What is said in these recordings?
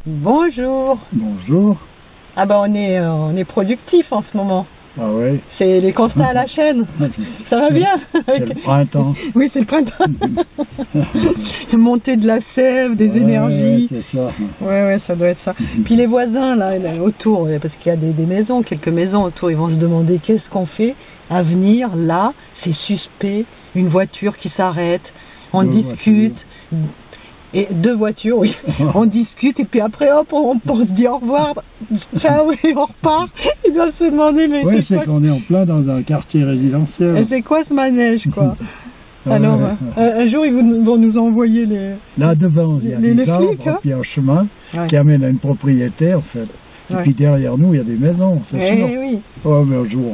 Bonjour. Bonjour. Ah ben on est productif en ce moment. Ah oui. C'est les constats à la chaîne. Ça va bien? C'est le printemps. Oui, c'est le printemps. Montée de la sève, des énergies. C'est ça. Ouais, ça doit être ça. Puis les voisins là autour, parce qu'il y a des maisons, quelques maisons autour, ils vont se demander qu'est-ce qu'on fait à venir là. C'est suspect. Une voiture qui s'arrête. On discute. Et deux voitures, oui. On discute et puis après hop, on se dit au revoir, ciao et on repart. Ils doivent se demander mais oui, c'est qu'on est en plein dans un quartier résidentiel. Et c'est quoi ce manège quoi? Alors un jour ils vont nous envoyer les... Là devant il y a des arbres qui est un chemin qui amène à une propriété en fait. Et puis derrière nous il y a des maisons, c'est sûr. Oui. Oh, mais un jour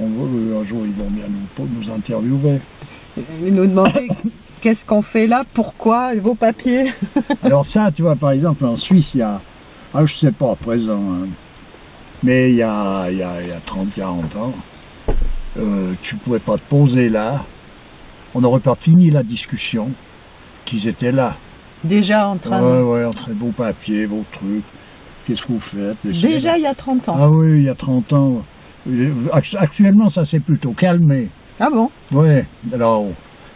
ils vont bien nous interviewer. Ils nous demander qu'est-ce qu'on fait là, pourquoi, vos papiers. Alors ça, tu vois, par exemple, en Suisse, il y a, je sais pas à présent, hein, mais il y a 30-40 ans, tu pouvais pas te poser là, on n'aurait pas fini la discussion, qu'ils étaient là. Déjà en train de... Ouais, entre vos papiers, vos trucs, qu'est-ce que vous faites? Déjà il y a 30 ans. Ah oui, il y a 30 ans. Actuellement, ça s'est plutôt calmé. Ah bon? Ouais, alors...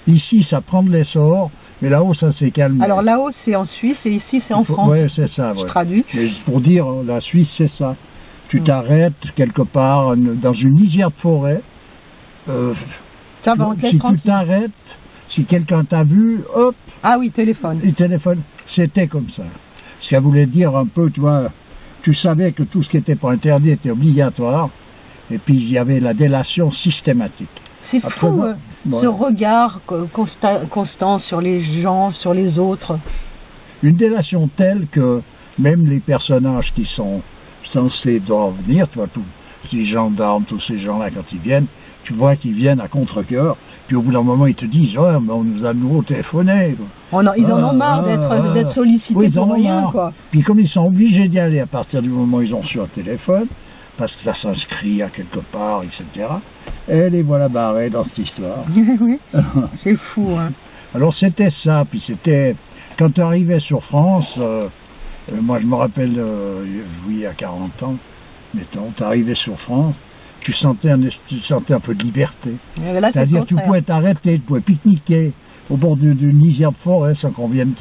Ici, ça prend de l'essor, mais là-haut, ça s'est calmé. Alors là-haut, c'est en Suisse et ici, c'est en France. Oui, c'est ça. Je traduis. Mais pour dire, la Suisse, c'est ça. Tu t'arrêtes quelque part dans une lisière de forêt. Ça va, on te laisse si tranquille. Tu t'arrêtes, si quelqu'un t'a vu, hop. Ah oui, téléphone. Il téléphone. C'était comme ça. Ça voulait dire un peu, tu vois, tu savais que tout ce qui n'était pas interdit était obligatoire. Et puis, il y avait la délation systématique. C'est fou, ce regard constant sur les gens, sur les autres. Une délation telle que même les personnages qui sont censés doivent venir, tu vois, tous ces gendarmes, tous ces gens-là, quand ils viennent, tu vois qu'ils viennent à contre-cœur, puis au bout d'un moment, ils te disent « Ouais, mais on nous a de nouveau téléphoné. » Ils en ont marre d'être sollicités pour rien, quoi. Puis comme ils sont obligés d'y aller à partir du moment où ils ont reçu un téléphone, parce que ça s'inscrit à quelque part, etc. Et les voilà barrés dans cette histoire. Oui, c'est fou, hein. Alors c'était ça, puis c'était... Quand tu arrivais sur France, moi je me rappelle, oui, il y a 40 ans, mettons, tu arrivais sur France, tu sentais un peu de liberté. C'est-à-dire tu pouvais t'arrêter, tu pouvais pique-niquer au bord d'une lisière de forêt sans qu'on vienne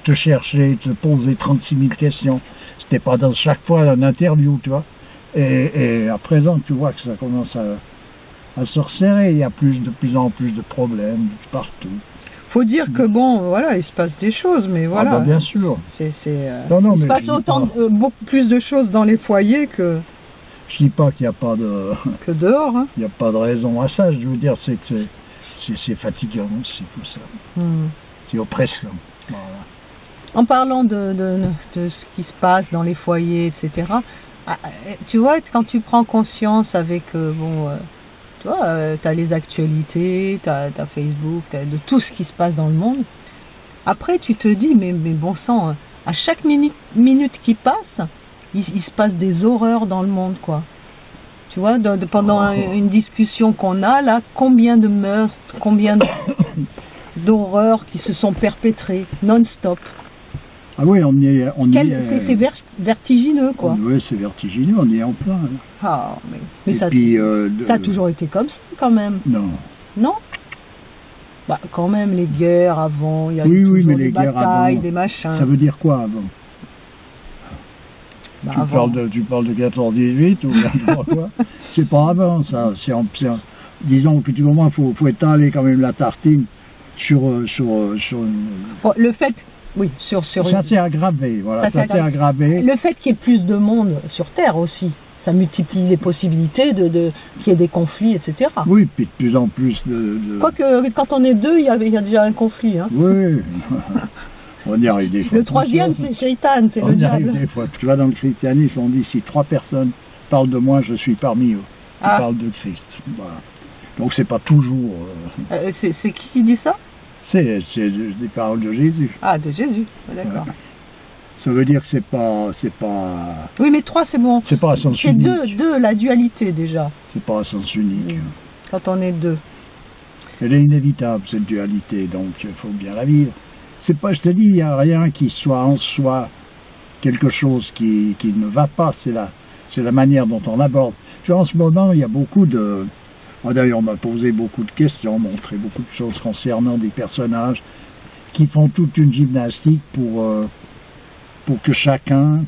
te chercher, te poser 36 000 questions. C'était pas dans chaque fois un interview, tu vois. Et à présent, tu vois que ça commence à se resserrer, il y a de plus en plus de problèmes partout. Faut dire que bon, voilà, il se passe des choses, mais voilà. Ah bah bien sûr. Il se passe beaucoup plus de choses dans les foyers que... Je dis pas qu'il n'y a pas de... Que dehors, hein. Il n'y a pas de raison à ça, je veux dire, c'est que c'est fatigant aussi, tout ça. C'est oppressant. Voilà. En parlant de ce qui se passe dans les foyers, etc., tu vois, quand tu prends conscience avec, tu vois, tu as les actualités, tu as Facebook, de tout ce qui se passe dans le monde, après tu te dis, mais bon sang, à chaque minute qui passe, il se passe des horreurs dans le monde, quoi. Tu vois, pendant une discussion qu'on a, là, combien de meurtres, combien d'horreurs qui se sont perpétrées, non-stop. Ah oui, c'est vertigineux, quoi. Oui, c'est vertigineux, on y est en plein. Là. Ah, mais ça a toujours été comme ça, quand même. Non. Non? Bah, quand même, les guerres avant, il y a eu mais des batailles, des machins. Ça veut dire quoi, avant? Bah, tu parles de 14-18 ou quoi? C'est pas avant, ça. Disons que du moment, il faut étaler quand même la tartine sur bon, le fait... Oui, ça s'est aggravé, voilà, ça s'est aggravé. Le fait qu'il y ait plus de monde sur Terre aussi, ça multiplie les possibilités qu'il y ait des conflits, etc. Oui, puis de plus en plus Quoique, quand on est deux, il y a déjà un conflit. Hein. Oui, on y arrive des fois. Le troisième, c'est Shaitan, c'est le diable. On y arrive des fois. Tu vois, dans le christianisme, on dit si 3 personnes parlent de moi, je suis parmi eux. parle de Christ. Voilà. Donc c'est pas toujours... c'est qui dit ça? C'est des paroles de Jésus. Ah, de Jésus, d'accord. Voilà. Ça veut dire que c'est pas... Oui, mais 3 c'est bon. C'est pas à sens unique. C'est 2, la dualité déjà. C'est pas à sens unique. Quand on est 2. Elle est inévitable, cette dualité, donc il faut bien la vivre. C'est pas, je te dis, il n'y a rien qui soit en soi quelque chose qui ne va pas, c'est la manière dont on aborde. En ce moment, il y a beaucoup de... D'ailleurs, on m'a posé beaucoup de questions, montré beaucoup de choses concernant des personnages qui font toute une gymnastique pour que chacun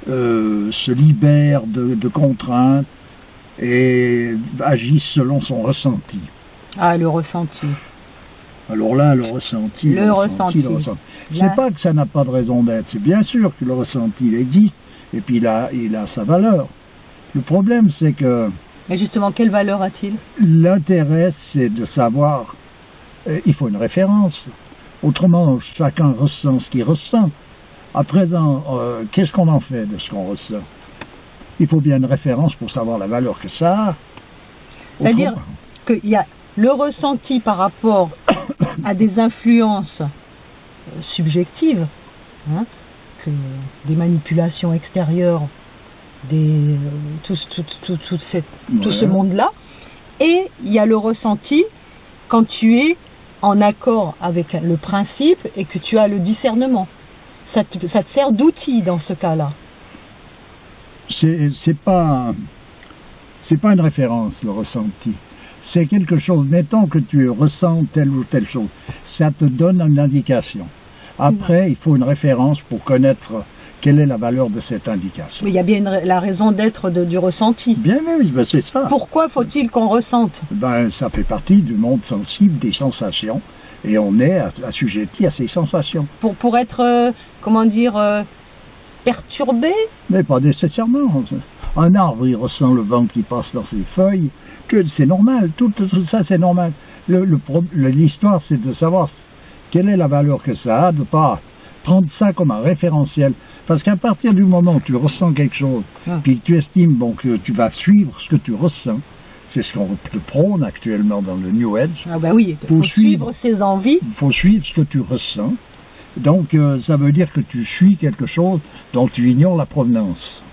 se libère de contraintes et agisse selon son ressenti. Ah, le ressenti. Alors là, le ressenti. Je ne sais pas que ça n'a pas de raison d'être. C'est bien sûr que le ressenti il existe et puis il a sa valeur. Le problème, c'est que... Mais justement, quelle valeur a-t-il? L'intérêt, c'est de savoir... il faut une référence. Autrement, chacun ressent ce qu'il ressent. À présent, qu'est-ce qu'on en fait de ce qu'on ressent? Il faut bien une référence pour savoir la valeur que ça a. C'est-à-dire qu'il y a le ressenti par rapport à des influences subjectives, hein, des manipulations extérieures, tout ce monde-là, et il y a le ressenti quand tu es en accord avec le principe et que tu as le discernement. Ça te sert d'outil dans ce cas-là. C'est pas une référence, le ressenti. C'est quelque chose, mettons que tu ressens telle ou telle chose, ça te donne une indication. Après, il faut une référence pour connaître quelle est la valeur de cette indication. Mais il y a bien la raison d'être du ressenti. Bien oui, ben c'est ça. Pourquoi faut-il qu'on ressente? Ben, ça fait partie du monde sensible, des sensations, et on est assujetti à ces sensations. Pour être, comment dire, perturbé? Mais pas nécessairement. Un arbre, il ressent le vent qui passe dans ses feuilles, c'est normal, tout ça c'est normal. L'histoire, c'est de savoir quelle est la valeur que ça a, de ne pas prendre ça comme un référentiel. Parce qu'à partir du moment où tu ressens quelque chose, puis tu estimes bon, que tu vas suivre ce que tu ressens, c'est ce qu'on te prône actuellement dans le New Age. Ah ben oui, il faut suivre ses envies. Il faut suivre ce que tu ressens. Donc ça veut dire que tu suis quelque chose dont tu ignores la provenance.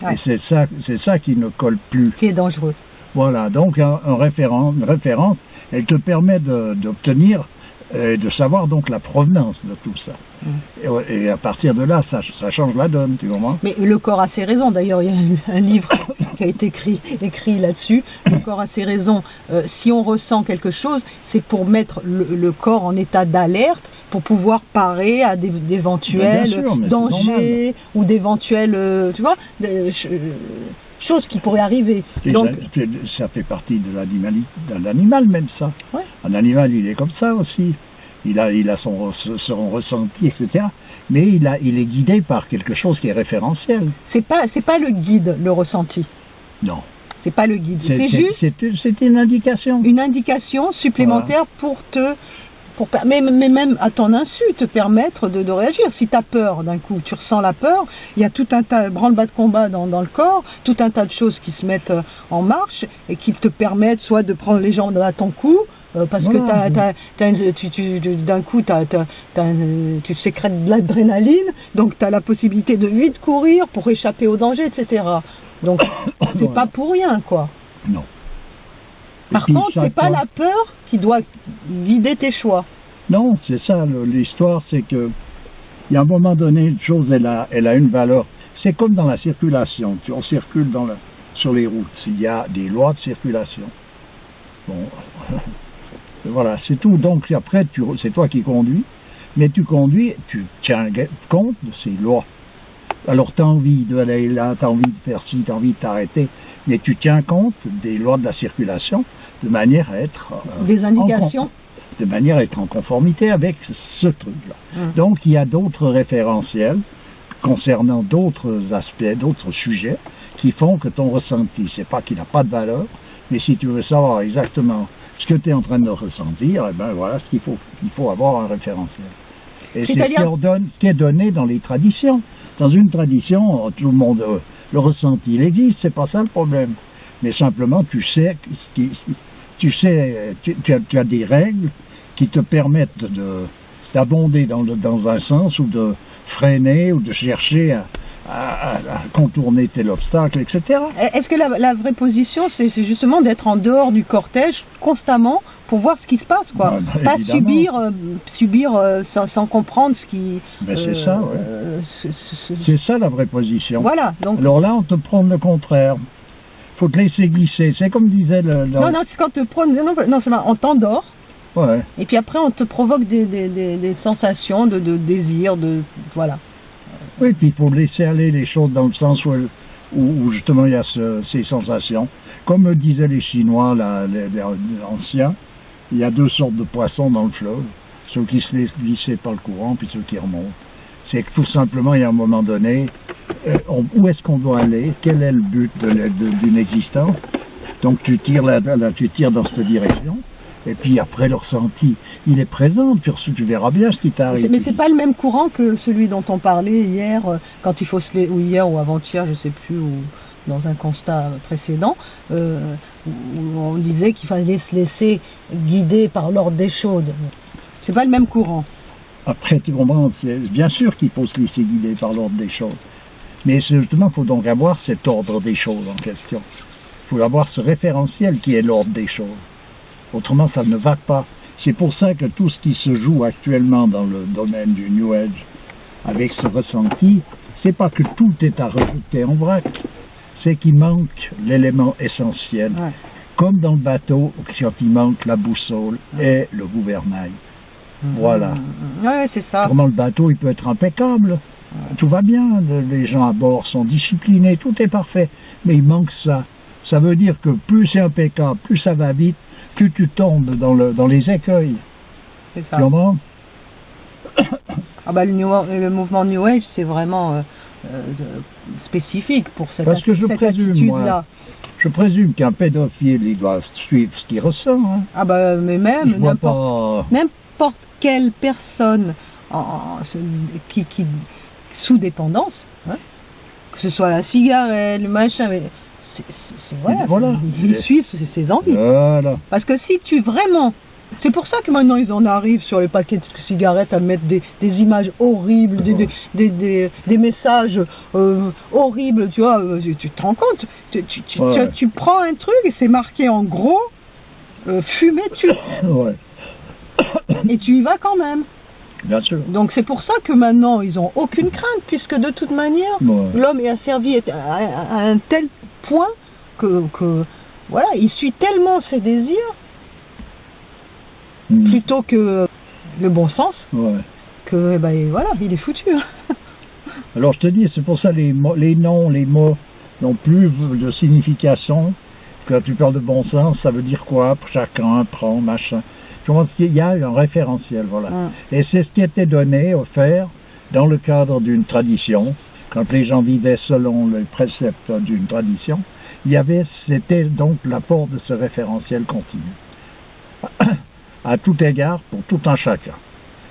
Ouais. Et c'est ça qui ne colle plus. Qui est dangereux. Voilà, donc une référence, elle te permet d'obtenir et de savoir donc la provenance de tout ça. Et à partir de là, ça change la donne, tu comprends? Mais le corps a ses raisons. D'ailleurs, il y a un livre qui a été écrit là-dessus. Le corps a ses raisons. Si on ressent quelque chose, c'est pour mettre le corps en état d'alerte, pour pouvoir parer à d'éventuels dangers ou d'éventuels, tu vois, choses qui pourraient arriver. Donc, ça fait partie de l'animal même ça. Ouais. Un animal, il est comme ça aussi. Il a son ressenti, etc. Mais il est guidé par quelque chose qui est référentiel. C'est pas le guide, le ressenti. Non. C'est pas le guide. C'est juste. C'est une indication. Une indication supplémentaire voilà. Mais même à ton insu, te permettre de réagir. Si tu as peur d'un coup, tu ressens la peur, il y a tout un tas de branle-bas de combat dans le corps, tout un tas de choses qui se mettent en marche et qui te permettent soit de prendre les jambes à ton cou, parce voilà, que d'un coup tu sécrètes de l'adrénaline, donc tu as la possibilité de vite courir pour échapper au danger, etc. Donc c'est pas pour rien, quoi. Non. Par contre, c'est pas la peur qui doit guider tes choix. Non, c'est ça, l'histoire, c'est que il y a un moment donné, une chose, elle a une valeur. C'est comme dans la circulation. On circule sur les routes. Il y a des lois de circulation. Bon, voilà, c'est tout. Donc après, c'est toi qui conduis, mais tu conduis, tu tiens compte de ces lois. Alors tu as envie d'aller là, tu as envie de faire ci, tu as envie de t'arrêter, mais tu tiens compte des lois de la circulation de manière à être des indications, de manière à être en conformité avec ce truc-là. Donc il y a d'autres référentiels concernant d'autres aspects, d'autres sujets qui font que ton ressenti, c'est pas qu'il n'a pas de valeur, mais si tu veux savoir exactement ce que tu es en train de ressentir, eh ben voilà ce qu'il faut. Il faut avoir un référentiel. Et c'est ce qui est donné dans les traditions. Dans une tradition, tout le monde, le ressenti, il existe, c'est pas ça le problème. mais simplement tu sais, tu as des règles qui te permettent d'abonder dans un sens ou de freiner ou de chercher à contourner tel obstacle, etc. Est-ce que la vraie position, c'est justement d'être en dehors du cortège constamment pour voir ce qui se passe, quoi? Pas subir sans comprendre ce qui... Ben c'est ça, ouais. C'est ça la vraie position. Voilà. Donc... Alors là, on te prône le contraire. Faut te laisser glisser. C'est comme disait le... Non, c'est quand te prône... Non, on t'endort. Ouais. Et puis après, on te provoque des sensations de désir, voilà. Oui, puis il faut laisser aller les choses dans le sens où justement il y a ces sensations. Comme disaient les Chinois, les anciens, il y a deux sortes de poissons dans le fleuve, ceux qui se laissent glisser par le courant, puis ceux qui remontent. C'est que tout simplement, il y a un moment donné, où est-ce qu'on doit aller, quel est le but d'une existence. Donc tu tires dans cette direction. Et puis après le ressenti, il est présent, tu verras bien ce qui t'arrive. Mais c'est pas le même courant que celui dont on parlait hier, quand il faut ou hier ou avant-hier, je sais plus, ou dans un constat précédent, où on disait qu'il fallait se laisser guider par l'ordre des choses. C'est pas le même courant. Après, tu comprends, bien sûr qu'il faut se laisser guider par l'ordre des choses. Mais justement, il faut donc avoir cet ordre des choses en question. Il faut avoir ce référentiel qui est l'ordre des choses. Autrement, ça ne va pas. C'est pour ça que tout ce qui se joue actuellement dans le domaine du New Age, avec ce ressenti, c'est pas que tout est à rejeter en vrac, c'est qu'il manque l'élément essentiel. Ouais. Comme dans le bateau, quand il manque la boussole et le gouvernail. Voilà. Ouais, c'est ça. Vraiment, le bateau, il peut être impeccable. Tout va bien, les gens à bord sont disciplinés, tout est parfait. Mais il manque ça. Ça veut dire que plus c'est impeccable, plus ça va vite, plus tu tombes dans les écueils. C'est ça. Comment? Le mouvement New Age, c'est vraiment spécifique pour cette Parce que je présume qu'un pédophile, il doit suivre ce qu'il ressent. Hein. Mais même n'importe quelle personne qui sous dépendance, hein, que ce soit la cigarette, le machin, mais voilà. Il suit ses envies. Voilà. Parce que si tu vraiment... C'est pour ça que maintenant ils en arrivent sur les paquets de cigarettes à mettre des images horribles, des messages horribles, tu vois, tu te rends compte, tu prends un truc et c'est marqué en gros, fumer tu. Ouais. Et tu y vas quand même. Bien sûr. Donc c'est pour ça que maintenant ils n'ont aucune crainte, puisque de toute manière, l'homme est asservi à un tel point que voilà, il suit tellement ses désirs, plutôt que le bon sens, que voilà, il est foutu. Alors je te dis, c'est pour ça les noms, les mots n'ont plus de signification. Quand tu parles de bon sens, ça veut dire quoi? Chacun prend, machin. Il y a un référentiel, voilà. Et c'est ce qui était donné, offert, dans le cadre d'une tradition, quand les gens vivaient selon les préceptes d'une tradition, c'était donc l'apport de ce référentiel continu. À tout égard, pour tout un chacun.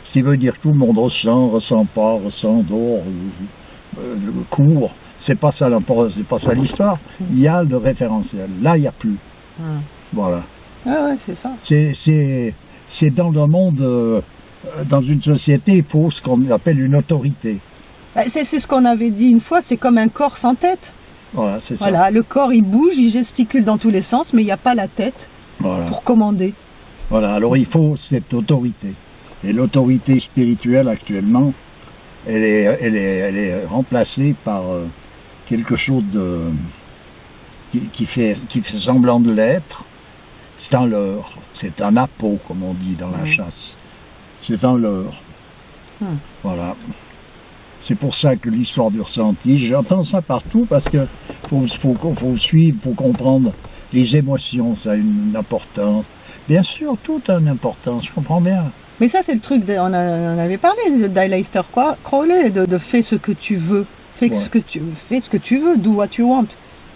Ce qui veut dire que tout le monde ressent pas, dort, court. C'est pas ça l'histoire. Il y a le référentiel. Là, il n'y a plus. Voilà. Ouais, c'est ça. C'est dans le monde, dans une société, il faut ce qu'on appelle une autorité. C'est ce qu'on avait dit une fois, c'est comme un corps sans tête. Voilà, c'est ça. Voilà, le corps, il bouge, il gesticule dans tous les sens, mais il n'y a pas la tête pour commander. Voilà, alors il faut cette autorité. Et l'autorité spirituelle, actuellement, elle est remplacée par quelque chose qui fait semblant de l'être. C'est un leurre, c'est un appôt, comme on dit dans la chasse. C'est un leurre. Voilà. C'est pour ça que l'histoire du ressenti, j'entends ça partout, parce que faut suivre, pour comprendre les émotions, ça a une importance. Bien sûr, tout a une importance, je comprends bien. Mais ça, c'est le truc, on avait parlé d'Aleister Crowley, de fais ce que tu veux. Fais ce que tu veux, do what you want.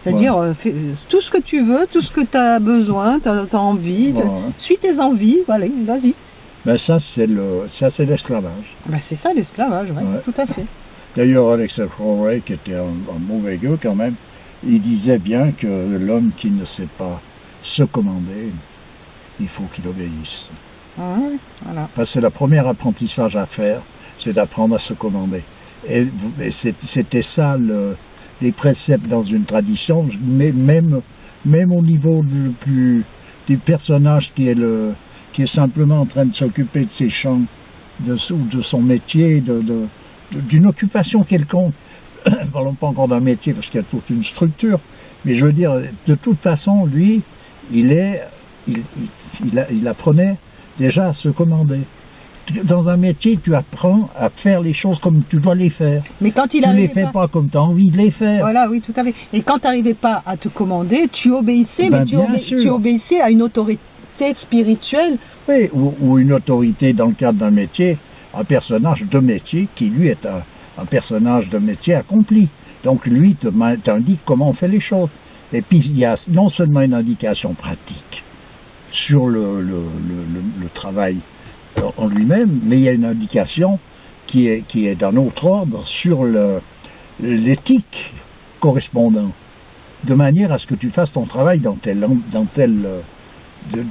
C'est-à-dire, fais tout ce que tu veux, tout ce que tu as besoin, tu as envie, suis tes envies, voilà, vas-y. Ben ça, c'est l'esclavage. Ben c'est ça, l'esclavage, tout à fait. D'ailleurs, Aleister Crowley, qui était un mauvais gars quand même, il disait bien que l'homme qui ne sait pas se commander, il faut qu'il obéisse. Voilà. Parce que c'est le premier apprentissage à faire, c'est d'apprendre à se commander. Et c'était ça les préceptes dans une tradition, mais même au niveau du personnage qui est simplement en train de s'occuper de ses champs, de son métier, d'une occupation quelconque. Parlons pas encore d'un métier parce qu'il y a toute une structure, mais je veux dire, de toute façon, lui, il apprenait déjà à se commander. Dans un métier, tu apprends à faire les choses comme tu dois les faire. Mais quand il tu ne les fais pas comme tu as envie de les faire. Voilà, oui, tout à fait. Et quand tu n'arrivais pas à te commander, tu obéissais, Ben, mais tu obéissais à une autorité spirituelle. Oui, ou une autorité dans le cadre d'un métier, un personnage de métier qui, lui, est un personnage de métier accompli. Donc, lui t'indique comment on fait les choses. Et puis, il y a non seulement une indication pratique sur le travail en lui-même, mais il y a une indication qui est d'un autre ordre sur l'éthique correspondante, de manière à ce que tu fasses ton travail de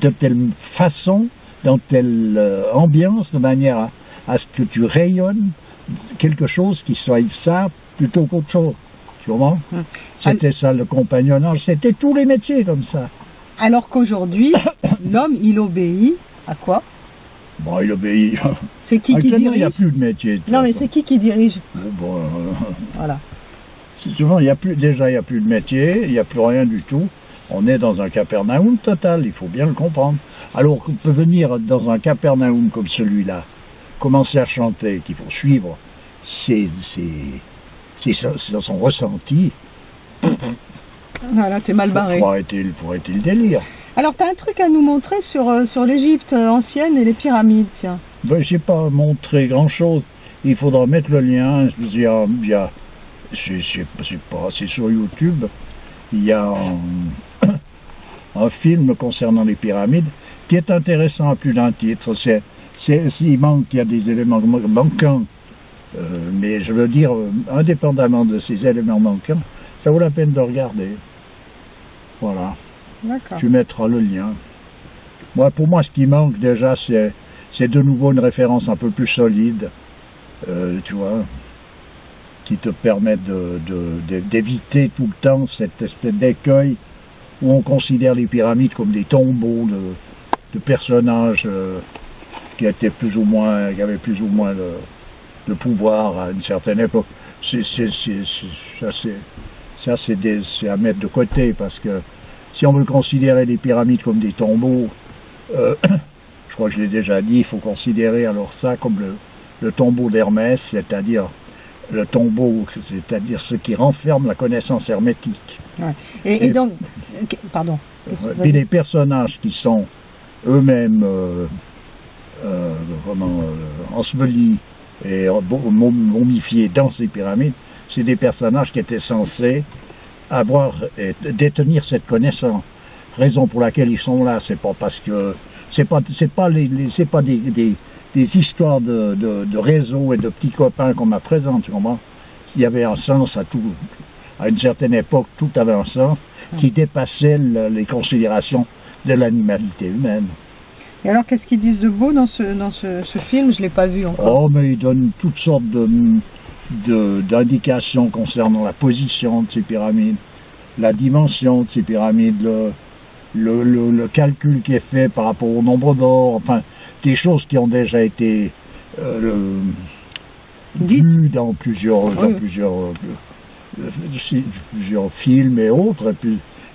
telle façon, dans telle ambiance, de manière à ce que tu rayonnes quelque chose qui soit ça plutôt qu'autre chose. Tu comprends? C'était ça le compagnonnage, c'était tous les métiers comme ça. Alors qu'aujourd'hui, l'homme, il obéit à quoi? Bon, il obéit. C'est qui dirige? Il n'y a plus de métier. Non, mais c'est qui dirige? Bon, voilà. Souvent, il n'y a plus de métier, il n'y a plus rien du tout. On est dans un capernaum total, il faut bien le comprendre. Alors qu'on peut venir dans un capernaum comme celui-là, commencer à chanter, qu'il faut suivre son ressenti. Voilà, t'es mal barré. Pour arrêter le délire. Alors, tu as un truc à nous montrer sur l'Égypte ancienne et les pyramides, tiens. Ben, je n'ai pas montré grand-chose. Il faudra mettre le lien. C'est sur YouTube. Il y a un film concernant les pyramides qui est intéressant à plus d'un titre. Il y a des éléments manquants. Mais je veux dire, indépendamment de ces éléments manquants, ça vaut la peine de regarder. Voilà. Tu mettras le lien. Pour moi, ce qui manque déjà, c'est de nouveau une référence un peu plus solide, tu vois, qui te permet d'éviter tout le temps cette espèce d'écueil où on considère les pyramides comme des tombeaux de personnages qui avaient plus ou moins de pouvoir à une certaine époque. C'est à mettre de côté parce que si on veut considérer les pyramides comme des tombeaux, je crois que je l'ai déjà dit, il faut considérer alors ça comme le tombeau d'Hermès, c'est-à-dire le tombeau, c'est-à-dire ce qui renferme la connaissance hermétique. Ouais. Et donc, pardon. Et les personnages qui sont eux-mêmes ensevelis et momifiés dans ces pyramides, c'est des personnages qui étaient censés détenir cette connaissance. Raison pour laquelle ils sont là, c'est pas parce que c'est pas des histoires de réseaux et de petits copains comme à présent, tu comprends? Il y avait un sens à tout. À une certaine époque, tout avait un sens qui dépassait les considérations de l'animalité humaine. Et alors, qu'est-ce qu'ils disent de beau dans ce film? Je l'ai pas vu encore. Oh, mais ils donnent toutes sortes d'indications concernant la position de ces pyramides, la dimension de ces pyramides, le calcul qui est fait par rapport au nombre d'or, enfin, des choses qui ont déjà été vues dans plusieurs films et autres.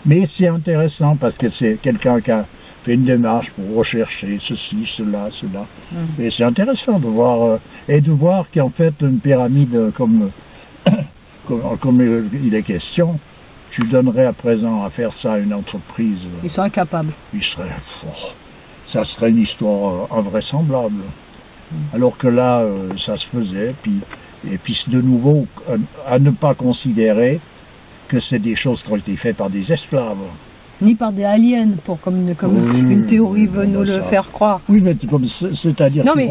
Mais c'est intéressant parce que c'est quelqu'un qui a fait une démarche pour rechercher ceci, cela. Et c'est intéressant de voir, qu'en fait une pyramide comme il est question, tu donnerais à présent à faire ça à une entreprise. Ils sont incapables. Ça serait une histoire invraisemblable. Alors que là, ça se faisait, et puis de nouveau, à ne pas considérer que c'est des choses qui ont été faites par des esclaves. ni par des aliens, comme une théorie veut nous le faire croire. Oui, mais c'est-à-dire... Non, mais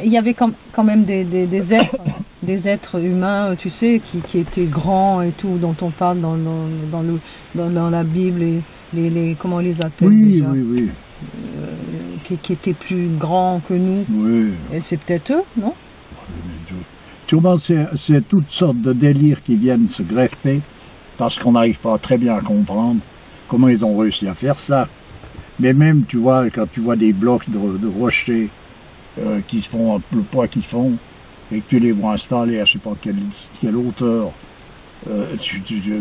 il y avait quand même des êtres, des êtres humains, tu sais, qui étaient grands et tout, dont on parle dans la Bible, comment on les appelle déjà, oui. Qui étaient plus grands que nous. Oui. Et c'est peut-être eux, non? Souvent, c'est toutes sortes de délires qui viennent se greffer parce qu'on n'arrive pas très bien à comprendre comment ils ont réussi à faire ça. Mais même, tu vois, quand tu vois des blocs de rochers qui se font le poids qu'ils font et que tu les vois installés à je sais pas quelle hauteur,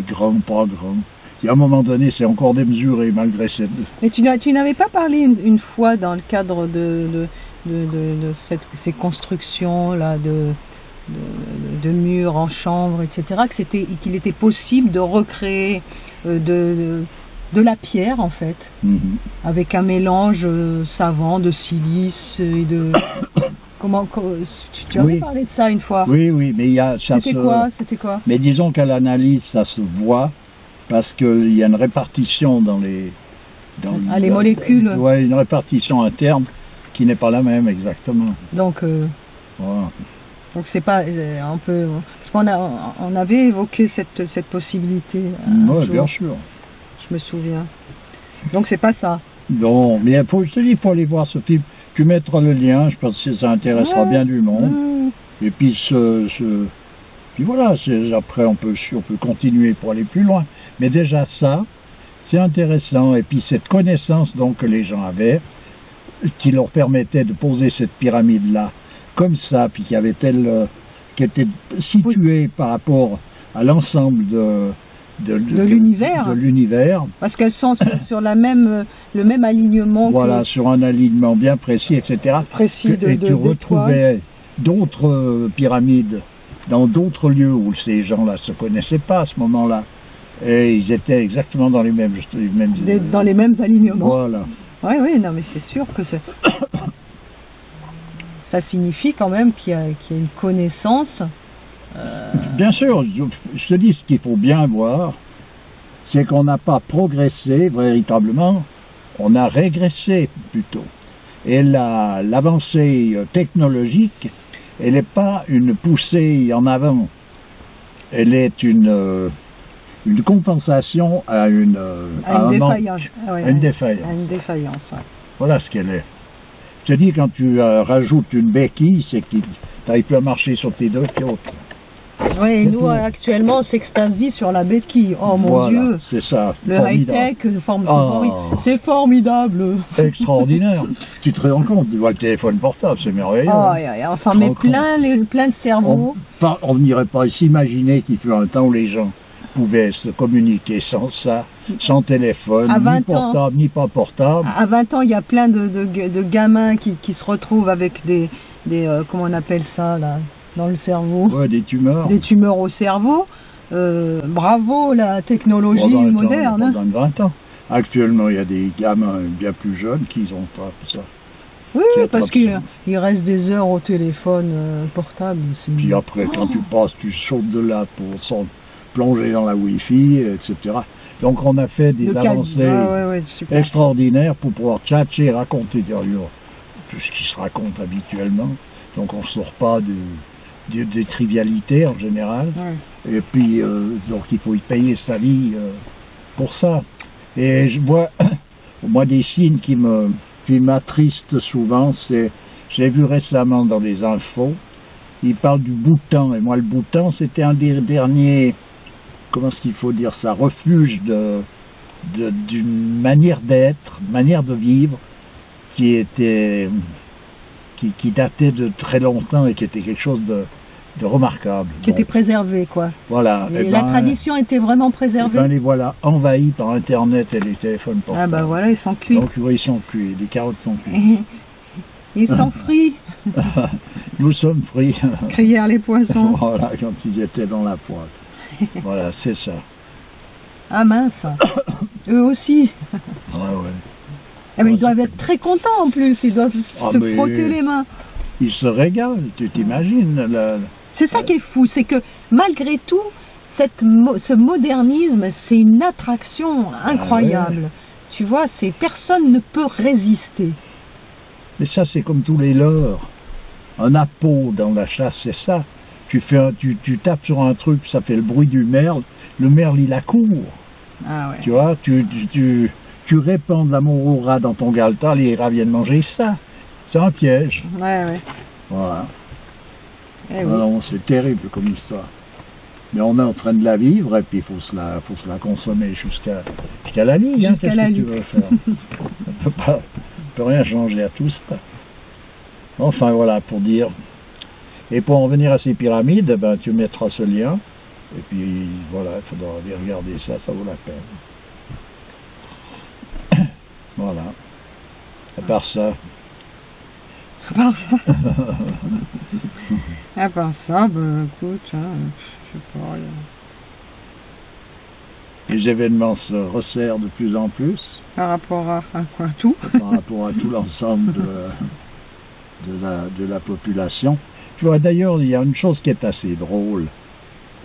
grand, pas grand. Et à un moment donné, c'est encore démesuré malgré cette... Mais tu n'avais pas parlé une fois dans le cadre de ces constructions-là, de murs en chambre, etc., qu'il était possible de recréer de la pierre, en fait, avec un mélange savant de silice et de... Tu avais parlé de ça une fois? Oui, mais il y a... C'était quoi? Mais disons qu'à l'analyse, ça se voit, parce qu'il y a une répartition dans les... les molécules. Oui, une répartition interne qui n'est pas la même exactement. Donc... Voilà. Donc c'est pas... parce qu'on avait évoqué cette possibilité. Oui, bien sûr. Je me souviens. Donc c'est pas ça. Non, mais je te dis, il faut aller voir ce film. Tu mettras le lien, je pense que ça intéressera bien du monde. Et puis puis voilà, après on peut continuer pour aller plus loin. Mais déjà ça, c'est intéressant. Et puis cette connaissance donc que les gens avaient, qui leur permettait de poser cette pyramide-là, comme ça, puis qui était située par rapport à l'ensemble de l'univers. Parce qu'elles sont sur le même alignement. Voilà, sur un alignement bien précis, etc. Et tu retrouvais d'autres pyramides dans d'autres lieux où ces gens-là ne se connaissaient pas à ce moment-là. Et ils étaient exactement dans les mêmes dans les mêmes alignements. Voilà. Oui, non, mais c'est sûr que ça signifie quand même qu'il y a une connaissance. Bien sûr, je te dis, ce qu'il faut bien voir, c'est qu'on n'a pas progressé véritablement, on a régressé plutôt. Et l'avancée technologique, elle n'est pas une poussée en avant, elle est une compensation à une défaillance. Une défaillance. À une défaillance, ouais. Voilà ce qu'elle est. Je te dis, quand tu rajoutes une béquille, c'est que tu n'arrives plus à marcher sur tes deux pieds. Oui, nous actuellement on s'extasie sur la béquille. Oh mon Dieu, c'est ça. Le high-tech, c'est formidable. Extraordinaire. Tu te rends compte, tu vois le téléphone portable, c'est merveilleux. Enfin, mais plein de cerveaux. On n'irait pas s'imaginer qu'il fut un temps où les gens pouvaient se communiquer sans ça, sans téléphone, ni portable, ni pas portable. À 20 ans, il y a plein de gamins qui se retrouvent avec des comment on appelle ça là, dans le cerveau. Ouais, des tumeurs. Des tumeurs au cerveau. Bravo la technologie moderne. Dans 20 ans. Actuellement, il y a des gamins bien plus jeunes qui ont pas ça. Oui, parce qu'il reste des heures au téléphone portable. Puis après, quand tu passes, tu sautes de là pour plonger dans la Wi-Fi, etc. Donc on a fait des avancées extraordinaires pour pouvoir tchatcher, raconter tout ce qui se raconte habituellement. Donc on ne sort pas des trivialités en général. Et puis donc il faut y payer sa vie pour ça. Et je vois moi des signes qui m'attristent souvent. J'ai vu récemment dans les infos, ils parlent du Bhoutan. Et moi le Bhoutan c'était un des derniers, comment est-ce qu'il faut dire ça, refuge d'une manière d'être, manière de vivre qui datait de très longtemps et qui était quelque chose de remarquable. Qui était préservé, quoi. Voilà. Et la tradition était vraiment préservée. Les voilà envahis par Internet et les téléphones portables. Ah ben voilà, ils sont cuits. Donc oui, ils sont cuits, les carottes sont cuites. Ils sont frits. Nous sommes frits. Crièrent les poissons. Voilà, quand ils étaient dans la poêle. Voilà, c'est ça. Ah mince. Eux aussi. Ouais. Eh ben, ils doivent être très contents en plus, ils doivent se frotter les mains. Ils se régalent, tu t'imagines. C'est ça qui est fou, c'est que malgré tout, ce modernisme, c'est une attraction incroyable. tu vois, personne ne peut résister. Mais ça, c'est comme tous les leurres. Un appôt dans la chasse, c'est ça. Tu tapes sur un truc, ça fait le bruit du merle. Le merle, il accourt. Ah ouais. Tu vois, tu répands de l'amour au rat dans ton galetas, les rats viennent manger ça. C'est un piège. Ouais. Voilà. Eh oui. Non, c'est terrible comme histoire. Mais on est en train de la vivre et puis il faut se la consommer jusqu'à la ligne. Jusqu'à la Qu'est-ce que tu ligne. veux faire? On peut rien changer à tout ça. Enfin voilà, pour dire. Et pour en venir à ces pyramides, ben, tu mettras ce lien. Et puis voilà, il faudra aller regarder ça, ça vaut la peine. Voilà. À part ça. À part ça, ben écoute, hein, je sais pas. Les événements se resserrent de plus en plus. Par rapport à quoi, tout? Par rapport à tout l'ensemble de la population. Tu vois, d'ailleurs, il y a une chose qui est assez drôle.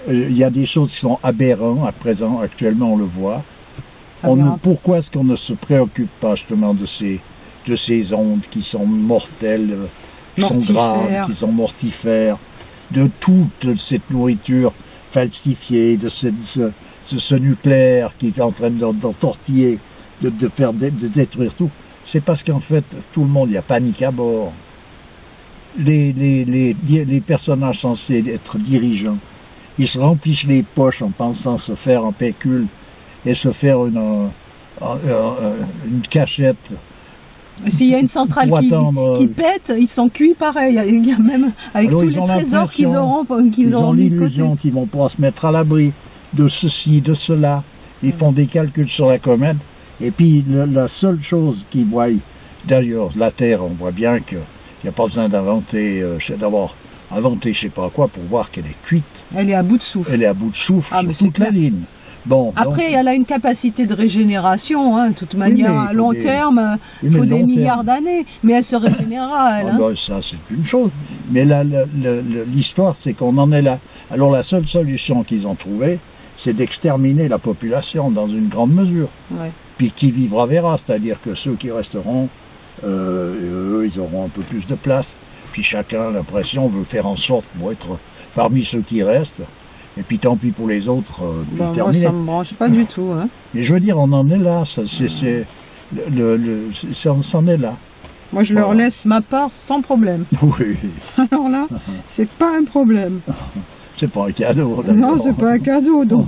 Il y a des choses qui sont aberrantes à présent, actuellement on le voit. Pourquoi est-ce qu'on ne se préoccupe pas justement de ces ondes qui sont mortelles, qui sont graves, qui sont mortifères, de toute cette nourriture falsifiée, de ce nucléaire qui est en train d'entortiller, de détruire tout? C'est parce qu'en fait, tout le monde, il y a panique à bord. Les personnages censés être dirigeants, ils se remplissent les poches en pensant se faire un pécule et se faire une cachette. S'il y a une centrale qui pète, ils sont cuits pareil. Il y a même avec tous les trésors qu'ils auront ils ont l'illusion qu'ils vont pouvoir se mettre à l'abri de ceci, de cela. Ils font des calculs sur la comète. Et puis la seule chose qu'ils voient, d'ailleurs la Terre, on voit bien qu'il n'y a pas besoin d'avoir inventé je sais pas quoi pour voir qu'elle est cuite. Elle est à bout de souffle. Elle est à bout de souffle sur toute la ligne. Bon, après, donc, elle a une capacité de régénération, hein, de toute manière, à long terme, il faut des milliards d'années, mais elle se régénérera, elle. Ben, ça, c'est une chose. Mais l'histoire, c'est qu'on en est là. Alors, la seule solution qu'ils ont trouvée, c'est d'exterminer la population dans une grande mesure. Ouais. Puis qui vivra verra, c'est-à-dire que ceux qui resteront, eux, ils auront un peu plus de place. Puis chacun a l'impression veut faire en sorte pour être parmi ceux qui restent. Et puis tant pis pour les autres, moi ça me branche pas du tout. Hein. Mais je veux dire, on en est là, on s'en est là. Moi je leur laisse ma part sans problème. Oui. Alors là, c'est pas un problème. C'est pas un cadeau. Non, c'est pas un cadeau, donc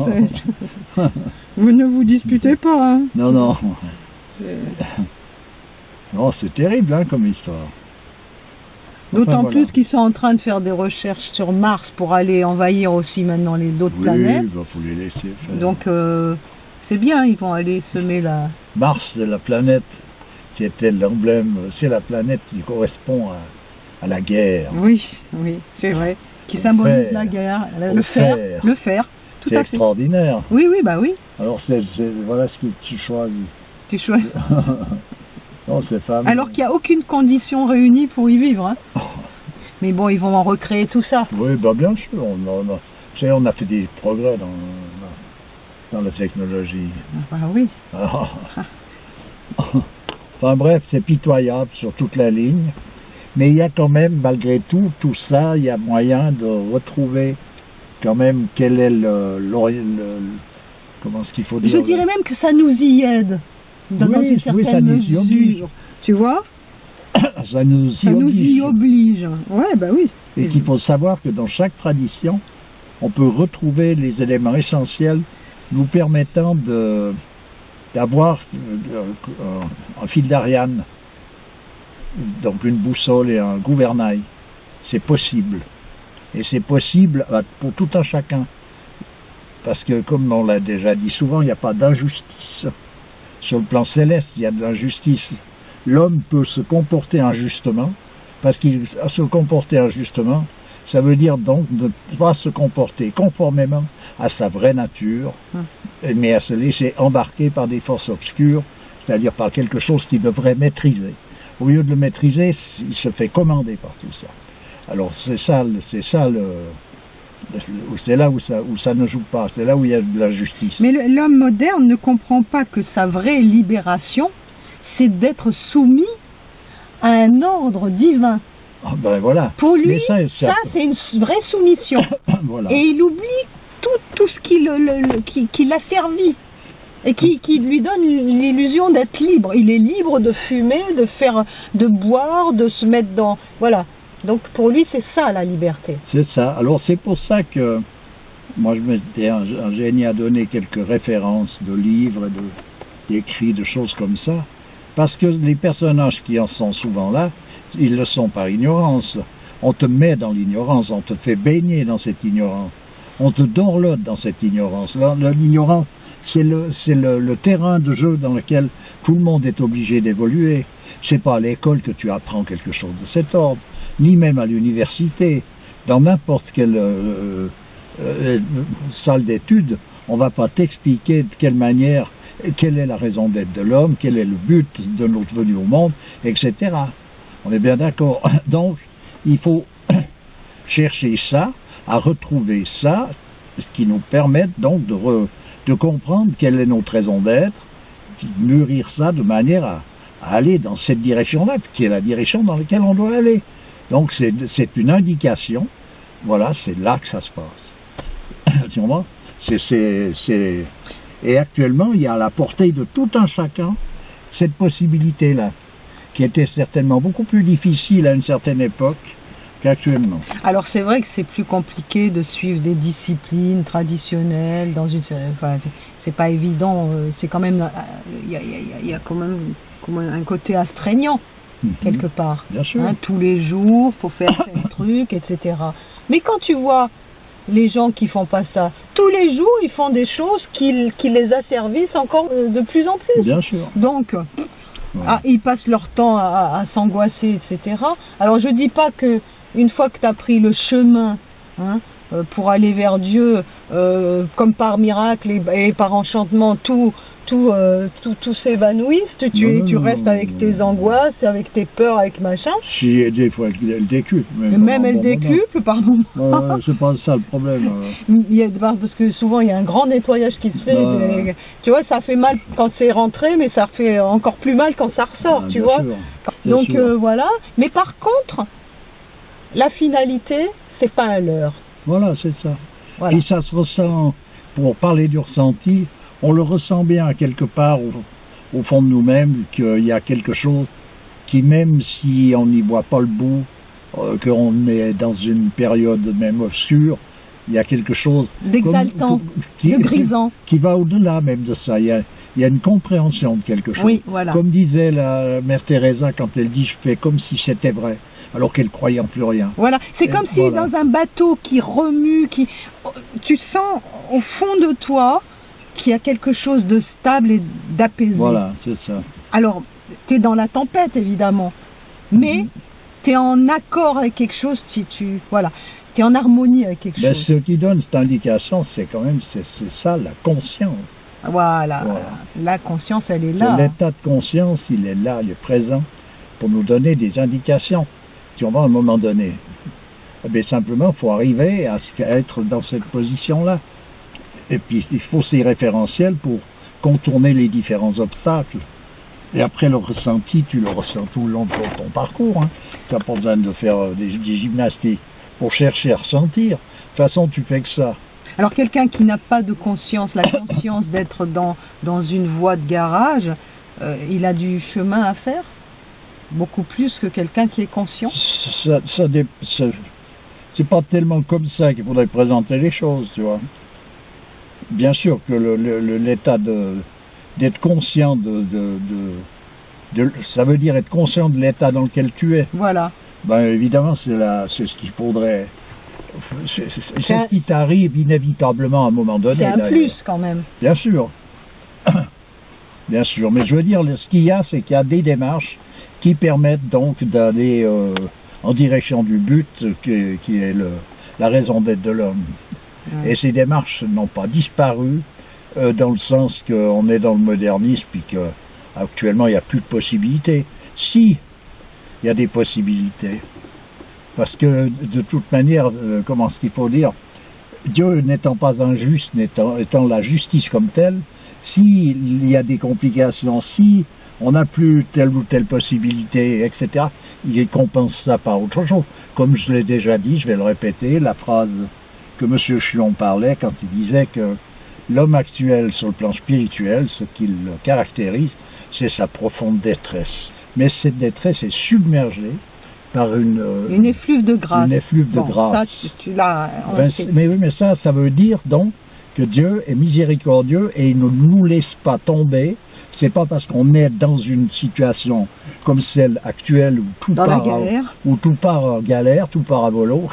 vous ne vous disputez pas. Hein. Non, non. Non, c'est terrible hein, comme histoire. D'autant plus qu'ils sont en train de faire des recherches sur Mars pour aller envahir aussi maintenant d'autres planètes. Oui, il faut les laisser faire. Donc c'est bien, ils vont aller semer la... Mars, c'est la planète qui était l'emblème, c'est la planète qui correspond à la guerre. Oui, oui, c'est vrai. Qui symbolise la guerre, le fer. Tout c'est extraordinaire. Oui, oui, bah oui. Alors voilà ce que tu choisis. Tu choisis. Non, alors qu'il n'y a aucune condition réunie pour y vivre. Hein. Mais bon, ils vont en recréer tout ça. Oui, bah bien sûr. On a fait des progrès dans la technologie. Ah oui. Enfin bref, c'est pitoyable sur toute la ligne. Mais il y a quand même, malgré tout ça, il y a moyen de retrouver quand même quel est comment ce qu'il faut dire. Je dirais même que ça nous y aide. Dans une certaine mesure, tu vois. Ça nous y oblige. Ouais, bah oui. Et qu'il faut savoir que dans chaque tradition, on peut retrouver les éléments essentiels nous permettant d'avoir un fil d'Ariane, donc une boussole et un gouvernail. C'est possible. Et c'est possible pour tout un chacun. Parce que, comme on l'a déjà dit souvent, il n'y a pas d'injustice. Sur le plan céleste, il y a de l'injustice. L'homme peut se comporter injustement, parce qu'il se comporter injustement, ça veut dire donc ne pas se comporter conformément à sa vraie nature, mais à se laisser embarquer par des forces obscures, c'est-à-dire par quelque chose qu'il devrait maîtriser. Au lieu de le maîtriser, il se fait commander par tout ça. Alors c'est ça C'est là où ça ne joue pas, c'est là où il y a de la justice. Mais l'homme moderne ne comprend pas que sa vraie libération, c'est d'être soumis à un ordre divin. Ah ben voilà. Pour lui, ça c'est une vraie soumission. Voilà. Et il oublie tout ce qui l'a servi. Et qui lui donne l'illusion d'être libre. Il est libre de fumer, de boire, de se mettre dans... Voilà. Donc pour lui, c'est ça la liberté. C'est ça. Alors c'est pour ça que moi je m'étais ingénié à donner quelques références de livres, d'écrits, de choses comme ça. Parce que les personnages qui en sont souvent là, ils le sont par ignorance. On te met dans l'ignorance, on te fait baigner dans cette ignorance. On te dorlote dans cette ignorance. L'ignorance, c'est le terrain de jeu dans lequel tout le monde est obligé d'évoluer. C'est pas à l'école que tu apprends quelque chose de cet ordre, ni même à l'université. Dans n'importe quelle salle d'études, on va pas t'expliquer de quelle manière, quelle est la raison d'être de l'homme, quel est le but de notre venue au monde, etc. On est bien d'accord. Donc, il faut chercher ça, à retrouver ça, ce qui nous permette donc de comprendre quelle est notre raison d'être, mûrir ça de manière à aller dans cette direction-là, qui est la direction dans laquelle on doit aller. Donc c'est une indication, voilà, c'est là que ça se passe. Tu vois, et actuellement, il y a à la portée de tout un chacun cette possibilité-là, qui était certainement beaucoup plus difficile à une certaine époque qu'actuellement. Alors c'est vrai que c'est plus compliqué de suivre des disciplines traditionnelles dans une... Enfin, c'est pas évident, c'est quand même... Il y a quand même un côté astreignant, quelque part. Bien sûr. Hein, tous les jours, il faut faire tel truc, etc. Mais quand tu vois les gens qui font pas ça, tous les jours, ils font des choses qui les asservissent encore de plus en plus. Bien sûr. Donc... ils passent leur temps à s'angoisser, etc. Alors je dis pas que une fois que tu as pris le chemin pour aller vers Dieu, comme par miracle et par enchantement, tout s'évanouisse, tu restes avec tes angoisses, avec tes peurs, avec machin. Si, des fois, elle décuple. Même elle décuple, pardon. C'est pas ça le problème. Parce que souvent, il y a un grand nettoyage qui se fait. Tu vois, ça fait mal quand c'est rentré, mais ça fait encore plus mal quand ça ressort, tu vois. Donc, voilà. Mais par contre, la finalité, c'est pas un leurre. Voilà, c'est ça. Voilà. Et ça se ressent, pour parler du ressenti, on le ressent bien quelque part au fond de nous-mêmes, qu'il y a quelque chose qui, même si on n'y voit pas le bout, qu'on est dans une période même obscure, il y a quelque chose d'exaltant, de grisant, qui va au-delà même de ça. Il y a une compréhension de quelque chose. Oui, voilà. Comme disait la mère Teresa quand elle dit « je fais comme si c'était vrai ». Alors qu'elle croyait en plus rien. Voilà, c'est comme si dans un bateau qui remue, tu sens au fond de toi qu'il y a quelque chose de stable et d'apaisé. Voilà, c'est ça. Alors, tu es dans la tempête, évidemment, mais tu es en accord avec quelque chose, tu es en harmonie avec quelque chose. Ce qui donne cette indication, c'est quand même, c'est ça, la conscience. Voilà, la conscience, elle est là. L'état de conscience, il est là, il est présent, pour nous donner des indications. Si on va à un moment donné, simplement, il faut arriver à être dans cette position-là. Et puis, il faut ces référentiels pour contourner les différents obstacles. Et après, le ressenti, tu le ressens tout le long de ton parcours. Tu n'as pas besoin de faire des gymnastiques pour chercher à ressentir. De toute façon, tu fais que ça. Alors, quelqu'un qui n'a pas de conscience, la conscience d'être dans une voie de garage, il a du chemin à faire? Beaucoup plus que quelqu'un qui est conscient? C'est pas tellement comme ça qu'il faudrait présenter les choses, tu vois. Bien sûr que l'état d'être conscient ça veut dire être conscient de l'état dans lequel tu es. Voilà. Évidemment, c'est ce qu'il faudrait. C'est ce qui t'arrive inévitablement à un moment donné. C'est un plus quand même. Bien sûr. Bien sûr. Mais je veux dire, ce qu'il y a, c'est qu'il y a des démarches qui permettent donc d'aller en direction du but qui est la raison d'être de l'homme. Et ces démarches n'ont pas disparu dans le sens qu'on est dans le modernisme et qu'actuellement il n'y a plus de possibilités. Si, il y a des possibilités. Parce que de toute manière, comment est-ce qu'il faut dire, Dieu n'étant pas injuste, étant la justice comme telle, s'il y a des complications, si on n'a plus telle ou telle possibilité, etc., il compense ça par autre chose. Comme je l'ai déjà dit, je vais le répéter, la phrase que M. Chion parlait quand il disait que l'homme actuel sur le plan spirituel, ce qui le caractérise, c'est sa profonde détresse. Mais cette détresse est submergée par une effluve de grâce. Une effluve de grâce. Ça, tu l'as. Mais oui, mais ça veut dire donc que Dieu est miséricordieux et il ne nous laisse pas tomber. C'est pas parce qu'on est dans une situation comme celle actuelle où tout part en galère, tout part à volo.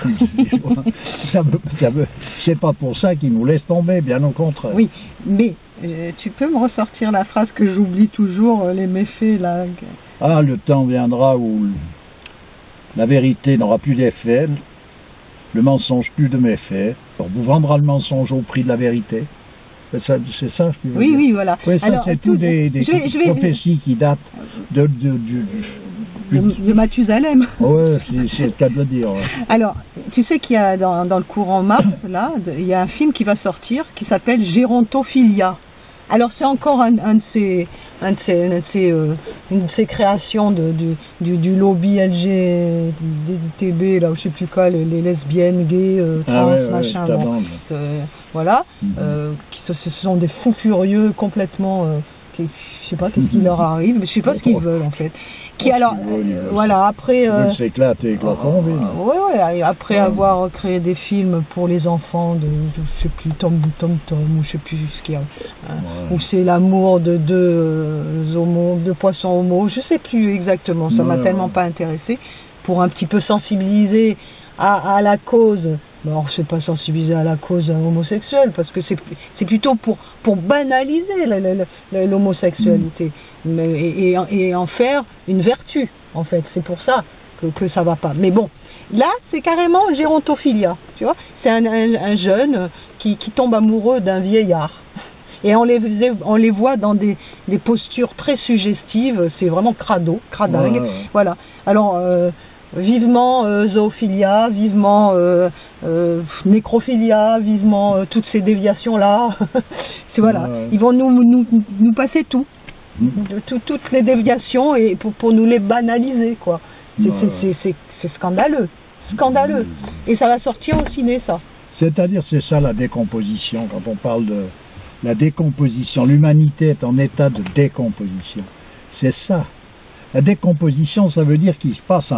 C'est pas pour ça qu'il nous laisse tomber, bien au contraire. Oui, mais tu peux me ressortir la phrase que j'oublie toujours, les méfaits là. Ah, le temps viendra où la vérité n'aura plus d'effet, le mensonge plus de méfaits. On vous vendra le mensonge au prix de la vérité. C'est ça ce que tu veux dire. Oui, voilà. Oui, ça, c'est tout des prophéties qui datent de Mathusalem. Oui, c'est le cas de le dire. Ouais. Alors, tu sais qu'il y a dans le courant mars, là, il y a un film qui va sortir qui s'appelle Gérontophilia. Alors, c'est encore une de ces créations du lobby LGTB, là, je sais plus quoi, les lesbiennes, gays, trans, machin, bon, voilà, ce sont des fous furieux complètement, je sais pas qu'est-ce qui leur arrive, mais je sais pas ce qu'ils veulent en fait. Voilà, après. S'éclater, ouais, après avoir créé des films pour les enfants je sais plus, Tom, ou je sais plus ce qu'il y a, où c'est l'amour de deux poissons homo, je sais plus exactement, ça m'a tellement pas intéressé, pour un petit peu sensibiliser à la cause. Alors, c'est pas sensibiliser à la cause homosexuelle, parce que c'est plutôt pour banaliser l'homosexualité, et en faire une vertu, en fait. C'est pour ça que ça va pas. Mais bon, là, c'est carrément gérontophilia, tu vois. C'est un jeune qui tombe amoureux d'un vieillard. Et on les voit dans des postures très suggestives, c'est vraiment cradingue. Voilà. Alors, vivement zoophilia, vivement nécrophilia, vivement toutes ces déviations-là. Voilà. Ils vont nous passer tout. Toutes les déviations et pour nous les banaliser, quoi. C'est scandaleux. Scandaleux. Et ça va sortir au ciné, ça. C'est-à-dire, c'est ça la décomposition, quand on parle de la décomposition. L'humanité est en état de décomposition. C'est ça. La décomposition, ça veut dire qu'il se passe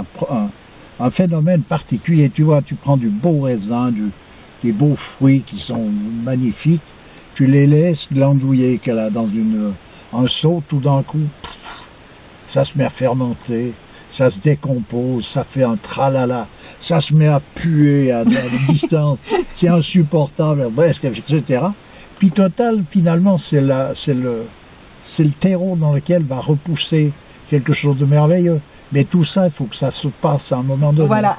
un phénomène particulier. Tu vois, tu prends du beau raisin, des beaux fruits qui sont magnifiques, tu les laisses glandouiller dans un seau, tout d'un coup, ça se met à fermenter, ça se décompose, ça fait un tralala, ça se met à puer à des distances, c'est insupportable, bref, etc. Puis total, finalement, c'est le terreau dans lequel va repousser quelque chose de merveilleux. Mais tout ça, il faut que ça se passe à un moment donné. Voilà,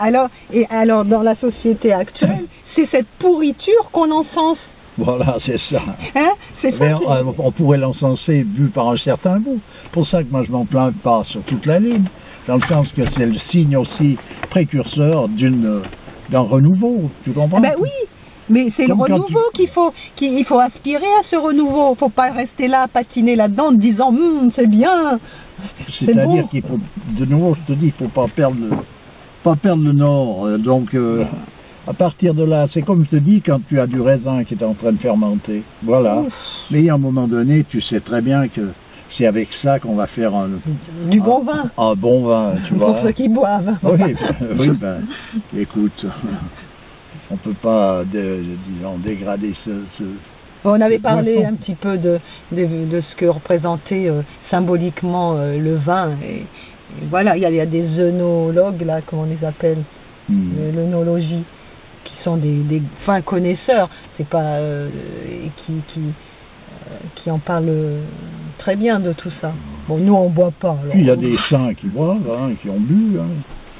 alors dans la société actuelle, c'est cette pourriture qu'on encense. Voilà, c'est ça. Hein, c'est ça on pourrait l'encenser vu par un certain bout. Pour ça que moi je m'en plains pas sur toute la ligne, dans le sens que c'est le signe aussi précurseur d'un renouveau, tu comprends? Ben oui, mais c'est le renouveau qu'il faut aspirer à ce renouveau. Il ne faut pas rester là, patiner là-dedans en disant c'est bien. C'est-à-dire qu'il faut, de nouveau, je te dis, il ne faut pas perdre le nord. Donc, à partir de là, c'est comme je te dis, quand tu as du raisin qui est en train de fermenter. Voilà. Ouf. Mais à un moment donné, tu sais très bien que c'est avec ça qu'on va faire du bon vin. Un bon vin, tu vois. Pour ceux qui boivent. Oui, écoute, on ne peut pas, disons, dégrader ce on avait parlé un petit peu de ce que représentait symboliquement le vin. Et voilà, il y a des œnologues, là, comment on les appelle, l'œnologie, qui sont des fins connaisseurs, c'est pas qui en parlent très bien de tout ça. Bon, nous on boit pas. Alors, il y a des saints qui boivent, qui ont bu.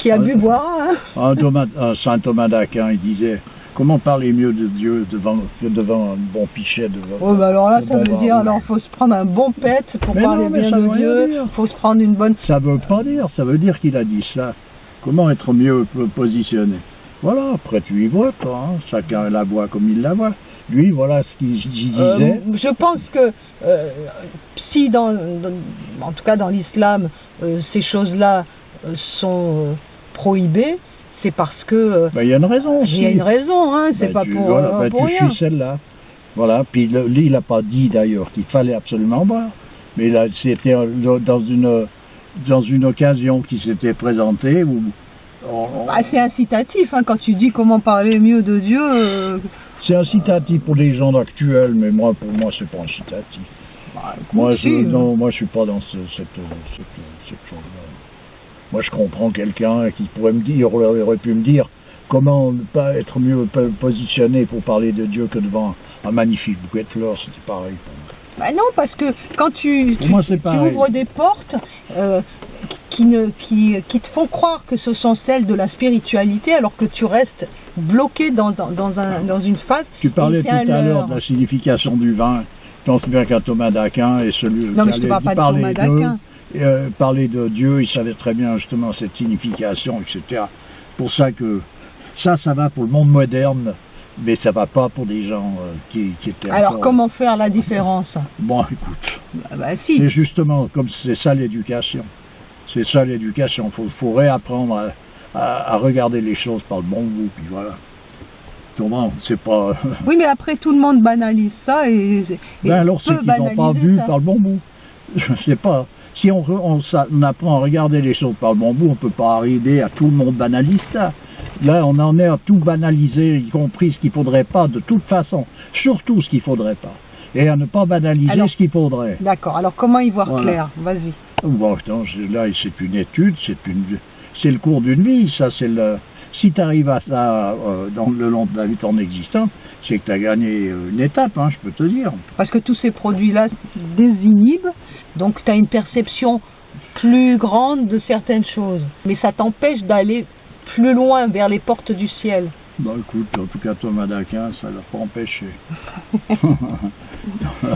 Qui a bu boire. Un saint Thomas d'Aquin, il disait: comment parler mieux de Dieu que devant un bon pichet de vin? Oui, bah alors là, ça veut dire, alors faut se prendre un bon pet pour parler bien de Dieu, faut se prendre une bonne... Ça veut pas dire, ça veut dire qu'il a dit ça. Comment être mieux positionné? Voilà, après tu y vois, toi, hein. Chacun la voit comme il la voit. Lui, voilà ce qu'il disait. Je pense que si en tout cas dans l'islam, ces choses-là sont prohibées, c'est parce que Ben, il y a une raison aussi. il y a une raison, hein, c'est Ben, pas pour, voilà, pour tu rien. suis celle-là. Voilà, puis lui, il n'a pas dit d'ailleurs qu'il fallait absolument boire. Mais là, c'était dans une occasion qui s'était présentée où C'est incitatif, hein, quand tu dis comment parler mieux de Dieu. c'est incitatif pour les gens actuels, mais pour moi, c'est pas incitatif. Moi, je suis pas dans cette chose-là. Moi, je comprends quelqu'un qui pourrait me dire, aurait pu me dire, comment ne pas être mieux positionné pour parler de Dieu que devant un magnifique bouquet de fleurs, c'était pareil pour moi. Bah non, parce que quand tu ouvres des portes qui te font croire que ce sont celles de la spiritualité, alors que tu restes bloqué dans une phase. Tu parlais tout à l'heure de la signification du vin. Je pense bien qu'à Thomas d'Aquin et celui non, mais je ne parle pas de Thomas d'Aquin. Parler de Dieu, il savait très bien justement cette signification, etc. Pour ça que ça va pour le monde moderne, mais ça va pas pour des gens qui étaient. Alors comment faire la différence? Bon, écoute, si. c'est justement comme c'est ça l'éducation. C'est ça l'éducation. Faut réapprendre à regarder les choses par le bon bout, puis voilà. Comment, c'est pas. Oui, mais après tout le monde banalise ça et alors c'est qu'ils n'ont pas vu par le bon bout. Je ne sais pas. Si on apprend à regarder les choses par le bon bout, on ne peut pas arriver à tout le monde banalise ça. Là, on en est à tout banaliser, y compris ce qu'il ne faudrait pas, de toute façon. Surtout ce qu'il ne faudrait pas. Et à ne pas banaliser ce qu'il faudrait. D'accord. Alors, comment y voir clair? Vas-y. Bon, là, c'est une étude, c'est le cours d'une vie. Ça, si tu arrives à ça dans le long de ton existence, c'est que tu as gagné une étape, hein, je peux te dire. Parce que tous ces produits-là désinhibent, donc tu as une perception plus grande de certaines choses. Mais ça t'empêche d'aller plus loin vers les portes du ciel. Bah écoute, en tout cas Thomas d'Aquin, ça l'a pas empêché.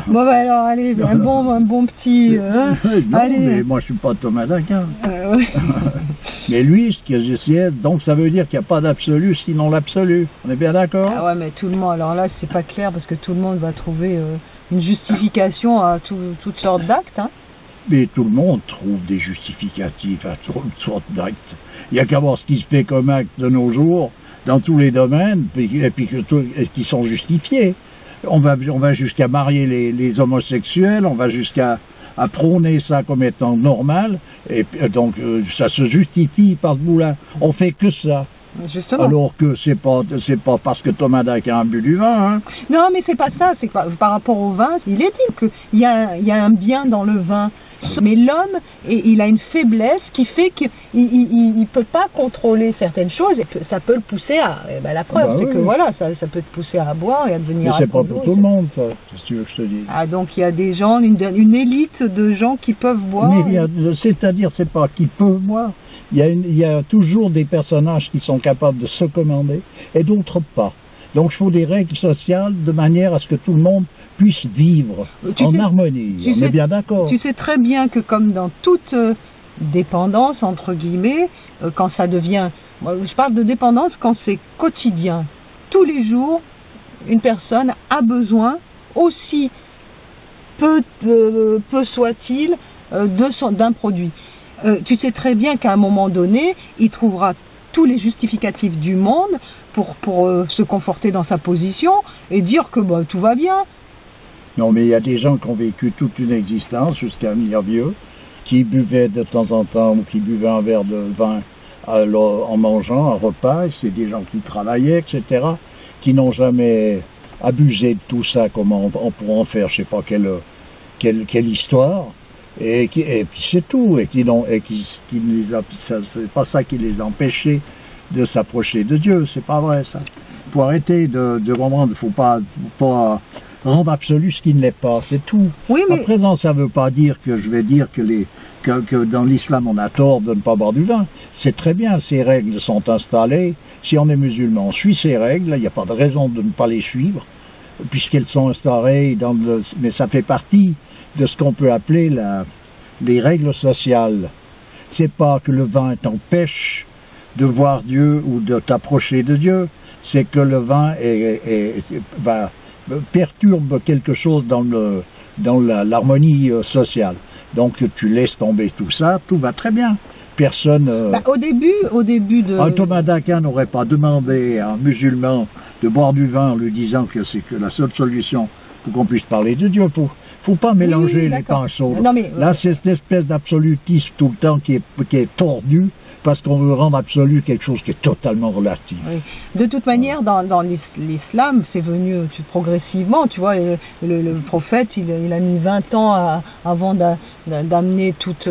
Bon bah alors allez, un bon petit... non, allez. Mais moi je suis pas Thomas d'Aquin. Oui. Mais lui, ce que j'essayais, donc ça veut dire qu'il n'y a pas d'absolu sinon l'absolu. On est bien d'accord? Ah ouais, mais tout le monde, alors là c'est pas clair parce que tout le monde va trouver une justification à toutes sortes d'actes. Hein. Mais tout le monde trouve des justificatifs à toutes sortes d'actes. Il n'y a qu'à voir ce qui se fait comme acte de nos jours, dans tous les domaines, et qui sont justifiés. On va jusqu'à marier les homosexuels, on va jusqu'à prôner ça comme étant normal, et donc ça se justifie par ce bout-là. On fait que ça. Justement. Alors que c'est pas parce que Thomas d'Aquin a bu du vin. Hein. Non, mais c'est pas ça. C'est par rapport au vin, il est dit qu'il y a un bien dans le vin. Mais l'homme, il a une faiblesse qui fait qu'il ne peut pas contrôler certaines choses et ça peut le pousser à... la preuve, c'est que voilà, ça peut te pousser à boire et à devenir... Mais c'est pas pour tout le monde, ça, si tu veux que je te dise. Ah, donc il y a des gens, une élite de gens qui peuvent boire. Mais c'est-à-dire, c'est pas qui peuvent boire. Il y a toujours des personnages qui sont capables de se commander et d'autres pas. Donc il faut des règles sociales de manière à ce que tout le monde puisse vivre en harmonie. On est bien d'accord. Tu sais très bien que comme dans toute dépendance, entre guillemets, quand ça devient... Moi, je parle de dépendance quand c'est quotidien. Tous les jours, une personne a besoin, aussi peu soit-il, d'un produit. Tu sais très bien qu'à un moment donné, il trouvera tous les justificatifs du monde pour se conforter dans sa position et dire que tout va bien. Non, mais il y a des gens qui ont vécu toute une existence jusqu'à venir vieux, qui buvaient de temps en temps ou qui buvaient un verre de vin en mangeant un repas. C'est des gens qui travaillaient, etc., qui n'ont jamais abusé de tout ça, comme on pourrait en faire, je sais pas quelle histoire. Et puis c'est tout, c'est pas ça qui les empêchait de s'approcher de Dieu, c'est pas vrai ça. Faut arrêter de comprendre, faut pas rendre absolu ce qui ne l'est pas, c'est tout. Oui, mais... Après, non, ça veut pas dire que je vais dire que dans l'islam on a tort de ne pas boire du vin. C'est très bien, ces règles sont installées. Si on est musulman, on suit ces règles, il n'y a pas de raison de ne pas les suivre, puisqu'elles sont instaurées mais ça fait partie de ce qu'on peut appeler les règles sociales. C'est pas que le vin t'empêche de voir Dieu ou de t'approcher de Dieu. C'est que le vin perturbe quelque chose dans l'harmonie sociale. Donc tu laisses tomber tout ça, tout va très bien. Personne... Au début de... Thomas d'Aquin n'aurait pas demandé à un musulman de boire du vin en lui disant que c'est que la seule solution pour qu'on puisse parler de Dieu. Faut pas mélanger les pinceaux. Là, c'est cette espèce d'absolutisme tout le temps qui est tordu, parce qu'on veut rendre absolu quelque chose qui est totalement relatif. Oui. De toute manière, dans l'islam, c'est venu progressivement. Tu vois, le prophète, il a mis 20 ans avant d'amener toutes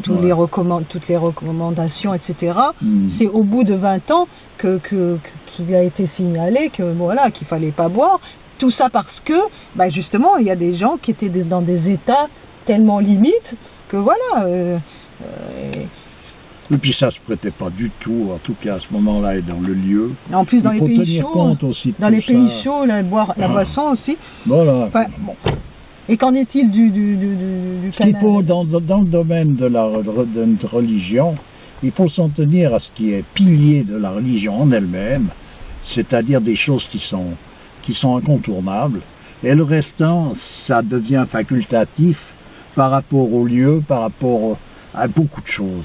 les recommandations, etc. C'est au bout de 20 ans qu'il a été signalé qu'il fallait pas boire. Tout ça parce que, justement, il y a des gens qui étaient dans des états tellement limites que voilà... Et puis ça se prêtait pas du tout, en tout cas à ce moment-là et dans le lieu. En plus, dans les pays chauds, pays chauds, la boisson aussi. Voilà. Enfin, bon. Et qu'en est-il du Il faut, dans le domaine de la religion, il faut s'en tenir à ce qui est pilier de la religion en elle-même, c'est-à-dire des choses qui sont incontournables, et le restant, ça devient facultatif par rapport au lieu, par rapport à beaucoup de choses.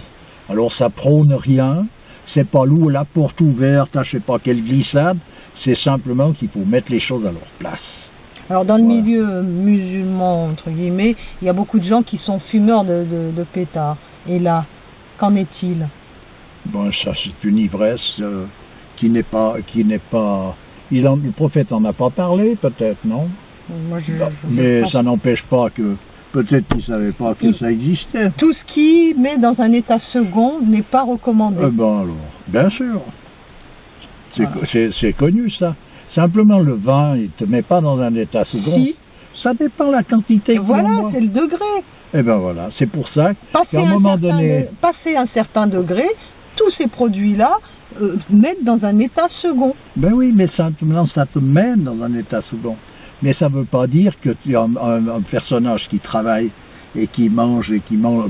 Alors ça prône rien, c'est pas la porte ouverte à je sais pas quelle glissade, c'est simplement qu'il faut mettre les choses à leur place. Alors dans le milieu musulman, entre guillemets, il y a beaucoup de gens qui sont fumeurs de pétards. Et là, qu'en est-il? Bon, ça c'est une ivresse qui n'est pas... le prophète en a pas parlé, peut-être, non? Moi, mais ça n'empêche pas que... Peut-être qu'il ne savait pas que ça existait. Tout ce qui met dans un état second n'est pas recommandé. Alors, bien sûr. C'est connu, ça. Simplement, le vin, il ne te met pas dans un état second. Si. Ça dépend de la quantité. Voilà, c'est le degré. Eh bien voilà, c'est pour ça qu'à un moment donné... Passer un certain degré, tous ces produits-là mettent dans un état second. Ben oui, mais simplement, ça te met dans un état second. Mais ça ne veut pas dire que tu as un personnage qui travaille et qui mange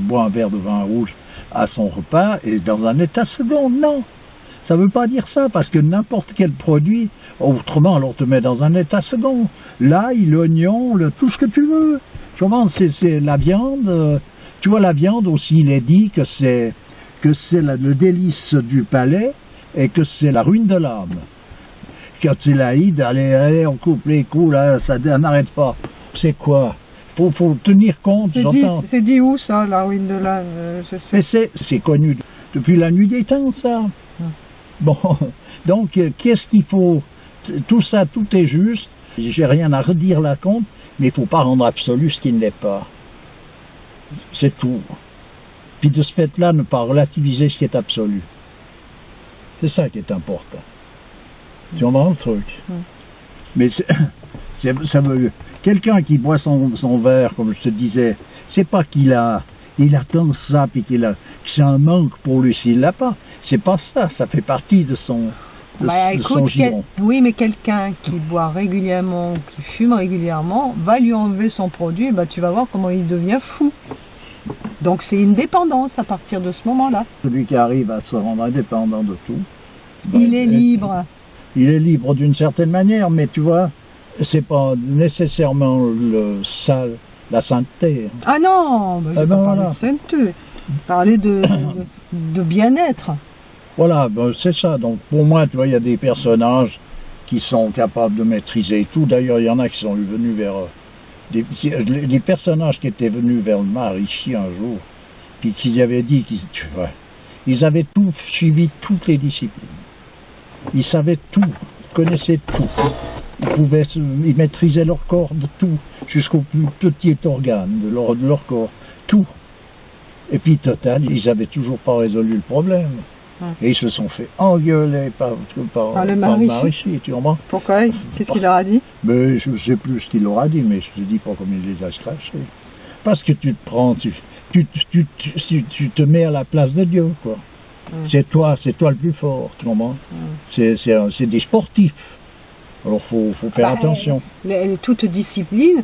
boit un verre de vin rouge à son repas et dans un état second. Non, ça ne veut pas dire ça, parce que n'importe quel produit, autrement, alors te met dans un état second. L'ail, l'oignon, tout ce que tu veux. C'est la viande. Tu vois, la viande aussi, il est dit que c'est le délice du palais et que c'est la ruine de l'âme. Quand c'est l'Aïd, allez, on coupe les coups, là, ça n'arrête pas. C'est quoi? Faut tenir compte, j'entends. C'est dit où, ça, la ruine de l'âme? Mais c'est connu depuis la nuit des temps, ça. Bon, donc, qu'est-ce qu'il faut? Tout ça, tout est juste. J'ai rien à redire là compte, mais il ne faut pas rendre absolu ce qui ne l'est pas. C'est tout. Puis de ce fait-là, ne pas relativiser ce qui est absolu. C'est ça qui est important. Tu comprends le truc? Mais ça veut... Quelqu'un qui boit son verre, comme je te disais, c'est pas qu'il attend ça, puis que c'est un manque pour lui s'il l'a pas. C'est pas ça, ça fait partie de son giron. Oui, mais quelqu'un qui boit régulièrement, qui fume régulièrement, va lui enlever son produit, tu vas voir comment il devient fou. Donc c'est une dépendance à partir de ce moment-là. Celui qui arrive à se rendre indépendant de tout, il est libre. Il est libre d'une certaine manière, mais tu vois, c'est pas nécessairement la sainteté. Ah non, je ne pas parler de sainteté, parler de bien-être. Voilà, c'est ça. Donc pour moi, tu vois, il y a des personnages qui sont capables de maîtriser tout. D'ailleurs, il y en a qui sont venus vers... les personnages qui étaient venus vers le Maharishi un jour, qui avaient dit ils avaient tout suivi, toutes les disciplines. Ils savaient tout, ils connaissaient tout. Ils maîtrisaient leur corps de tout, jusqu'au plus petit organe de leur corps, tout. Et puis, total, ils n'avaient toujours pas résolu le problème. Et ils se sont fait engueuler par le Maharishi, tu comprends? Pourquoi? Qu'est-ce qu'il leur a dit? Mais je ne sais plus ce qu'il leur a dit, mais je ne te dis pas comment il les a scratchés. Parce que tu te prends, tu te mets à la place de Dieu, quoi. C'est toi le plus fort, tu comprends? C'est des sportifs. Alors faut faire attention. Toute discipline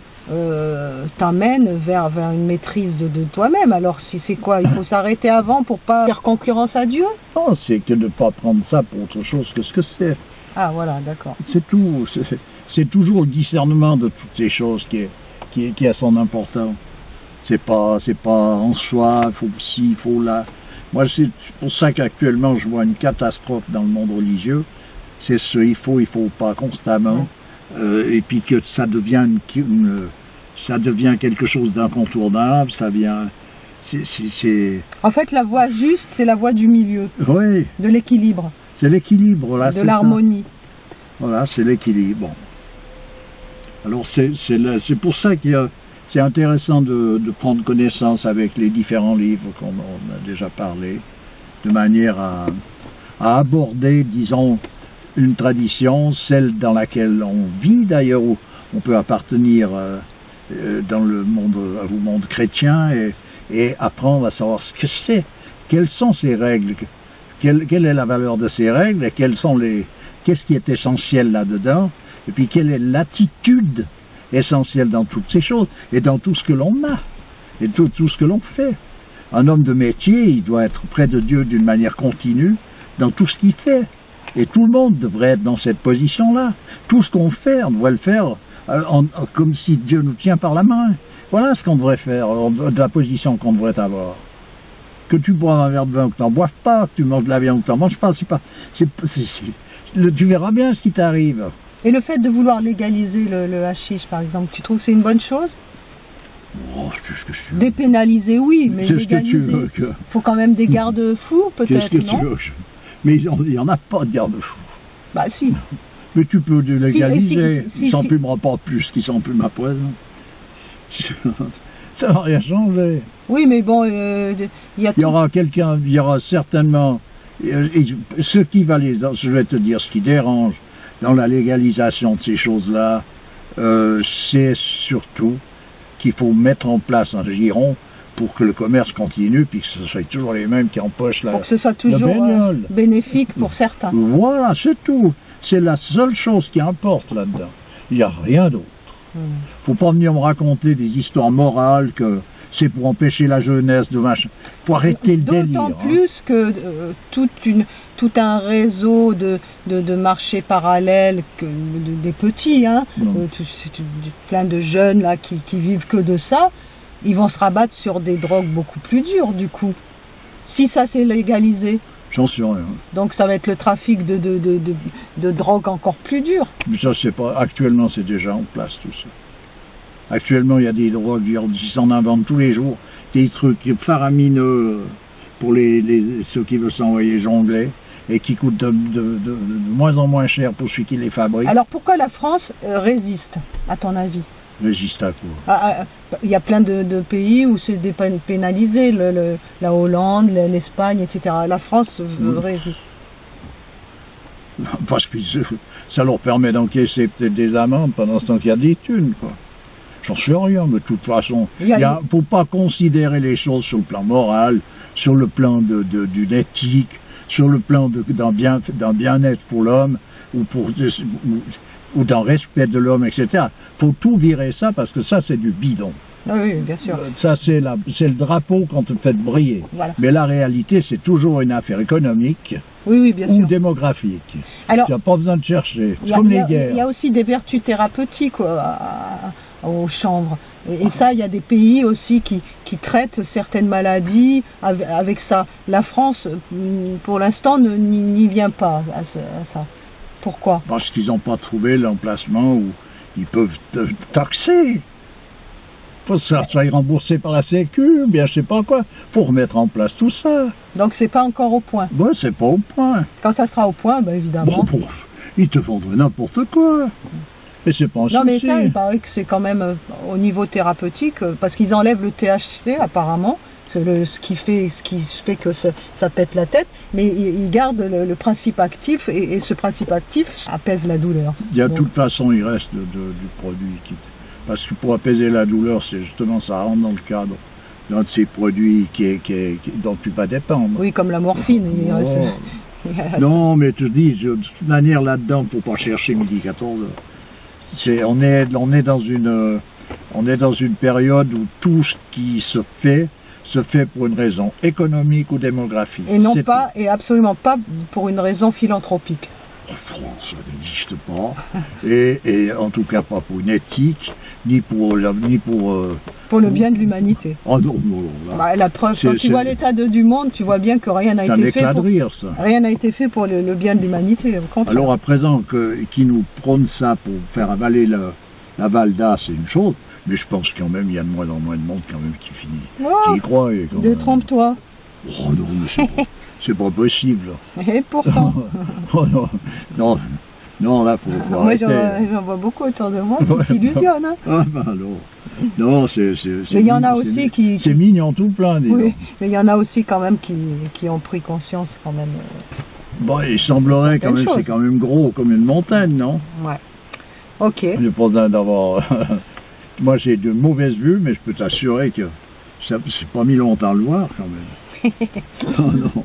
t'amène vers une maîtrise de toi-même. Alors si c'est quoi? Il faut s'arrêter avant pour pas faire concurrence à Dieu? Non, c'est que de ne pas prendre ça pour autre chose que ce que c'est. Ah voilà, d'accord. C'est tout. C'est toujours le discernement de toutes ces choses qui a son importance. C'est pas en soi, il faut ci, il faut là. Moi, c'est pour ça qu'actuellement, je vois une catastrophe dans le monde religieux. C'est ce il faut pas constamment. Et puis que ça devient ça devient quelque chose d'incontournable, ça vient... En fait, la voie juste, c'est la voie du milieu. Oui. De l'équilibre. C'est l'équilibre, là. De l'harmonie. Voilà, c'est l'équilibre. Alors, c'est pour ça que c'est intéressant de prendre connaissance avec les différents livres qu'on a déjà parlé, de manière à aborder, disons, une tradition, celle dans laquelle on vit d'ailleurs, où on peut appartenir dans le monde chrétien et apprendre à savoir ce que c'est, quelles sont ces règles, quelle est la valeur de ces règles et qu'est-ce qui est essentiel là-dedans, et puis quelle est l'attitude essentielle dans toutes ces choses et dans tout ce que l'on a et tout ce que l'on fait. Un homme de métier, il doit être près de Dieu d'une manière continue dans tout ce qu'il fait. Et tout le monde devrait être dans cette position-là. Tout ce qu'on fait, on doit le faire comme si Dieu nous tient par la main. Voilà ce qu'on devrait faire, de la position qu'on devrait avoir. Que tu boives un verre de vin ou que tu n'en boives pas, que tu manges de la viande ou que tu n'en manges pas, tu verras bien ce qui t'arrive. Et le fait de vouloir légaliser le hashish, par exemple, tu trouves que c'est une bonne chose? Oh, qu'est-ce que tu veux? Dépénaliser, oui, mais légaliser. Il faut quand même des garde-fous, peut-être, qu'est-ce que non? tu veux? Mais il n'y en a pas de garde-fous. Bah si. Mais tu peux légaliser, si, sans plus me rapporte plus qu'ils sont plus ma poison. Ça va rien changer. Oui, mais bon, il y aura certainement je vais te dire ce qui dérange dans la légalisation de ces choses-là, c'est surtout qu'il faut mettre en place un giron pour que le commerce continue, puis que ce soit toujours les mêmes qui empochent la bagnole. Pour que ce soit toujours bénéfique pour certains. Voilà, c'est tout. C'est la seule chose qui importe là-dedans. Il n'y a rien d'autre. Faut pas venir me raconter des histoires morales que c'est pour empêcher la jeunesse de machin. Faut arrêter le délire. D'autant plus que tout un réseau de marchés parallèles, des petits, plein de jeunes là qui vivent que de ça, ils vont se rabattre sur des drogues beaucoup plus dures du coup. Si ça s'est légalisé. J'en sais rien. Donc ça va être le trafic de drogue encore plus dur. Mais ça c'est pas. Actuellement c'est déjà en place tout ça. Actuellement il y a des drogues, ils s'en inventent tous les jours, des trucs faramineux pour ceux qui veulent s'envoyer jongler et qui coûtent de moins en moins cher pour ceux qui les fabriquent. Alors pourquoi la France résiste, à ton avis? Résiste à quoi? Il y a plein de pays où c'est dépénalisé, la Hollande, l'Espagne, etc. La France résiste. Parce que ça leur permet d'encaisser peut-être des amendes pendant ce temps qu'il y a des thunes, quoi. J'en sais rien, mais de toute façon, il ne faut pas considérer les choses sur le plan moral, sur le plan d'une éthique, sur le plan d'un bien-être pour l'homme, ou d'un respect de l'homme, etc. Il faut tout virer ça, parce que ça, c'est du bidon. Oui, bien sûr. Ça, c'est le drapeau qu'on te fait briller. Voilà. Mais la réalité, c'est toujours une affaire économique bien ou sûr. Démographique. Alors, tu n'as pas besoin de chercher. C'est comme les guerres. Il y a aussi des vertus thérapeutiques au chanvre. Et ça, il y a des pays aussi qui traitent certaines maladies avec ça. La France, pour l'instant, n'y vient pas à ça. Pourquoi? Parce qu'ils n'ont pas trouvé l'emplacement où ils peuvent taxer. Faut que ça soit remboursé par la Sécu, bien je sais pas quoi. Faut remettre en place tout ça. Donc c'est pas encore au point. Ouais, c'est pas au point. Quand ça sera au point, ben évidemment. Bon, ils te vendraient n'importe quoi. Et c'est pas un souci. Non mais ça, il paraît que c'est quand même au niveau thérapeutique, parce qu'ils enlèvent le THC apparemment, ce qui fait que ça pète la tête, mais ils gardent le principe actif, et ce principe actif apaise la douleur. De toute façon, il reste du produit parce que pour apaiser la douleur, c'est justement ça rentre dans le cadre d'un de ces produits dont tu vas dépendre. Oui, comme la morphine. Non, mais tu dis, de toute manière, là-dedans, faut pas chercher midi 14 heures. On est dans une période où tout ce qui se fait pour une raison économique ou démographique. Et non pas, et absolument pas pour une raison philanthropique. En France, ça n'existe pas. Et en tout cas pas pour une éthique, ni pour le bien de l'humanité. Oh non, non, là. Bah, la preuve, quand tu vois l'état du monde, tu vois bien que rien n'a été fait. Rien n'a été fait pour le bien de l'humanité. Alors à présent, qui nous prône ça pour faire avaler la Valda, c'est une chose. Mais je pense quand même il y a de moins en moins de monde quand même qui finit, qui y croit. Détrompe-toi. Oh non, mais c'est pas possible. Et pourtant. Oh non, non, là faut moi j'en vois beaucoup autour de moi qui s'illusionnent. Hein. Ah ben alors, non, c'est. Mais il y en a aussi qui. C'est mignon tout plein. Oui, mais il y en a aussi quand même qui ont pris conscience quand même. Bon, il semblerait quand même, c'est quand même gros comme une montagne, non? Ouais. Ok. J'ai pas besoin d'avoir. Moi j'ai de mauvaises vues, mais je peux t'assurer que ça c'est pas mis longtemps à le voir quand même. Oh non.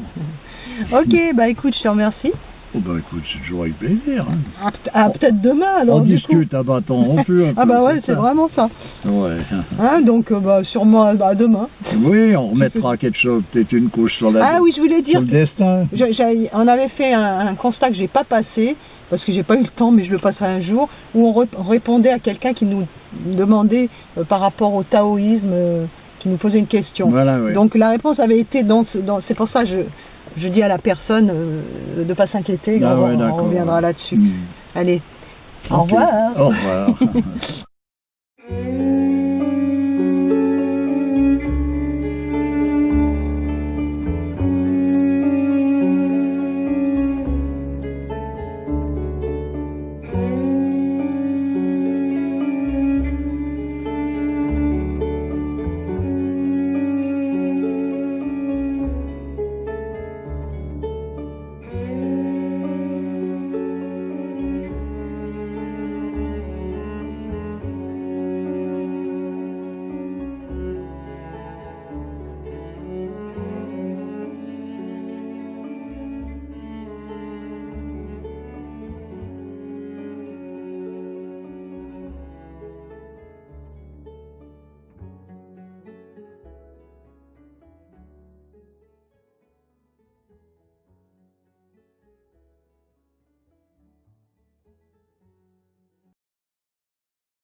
Ok, bah écoute, je te remercie. Oh bah écoute, c'est toujours avec plaisir. Hein. Peut-être demain alors. On discute à bâton rompu. Ah bah ouais, c'est vraiment ça. Ouais. Hein, donc bah sûrement à demain. Oui, on remettra quelque chose, peut-être une couche sur la. Ah oui, je voulais dire. Sur le destin. On avait fait un constat que j'ai pas passé. Parce que j'ai pas eu le temps, mais je le passerai un jour, où on répondait à quelqu'un qui nous demandait par rapport au taoïsme, qui nous posait une question. Voilà, oui. Donc la réponse avait été c'est pour ça que je dis à la personne de ne pas s'inquiéter, on reviendra là-dessus. Allez, au revoir. Au revoir.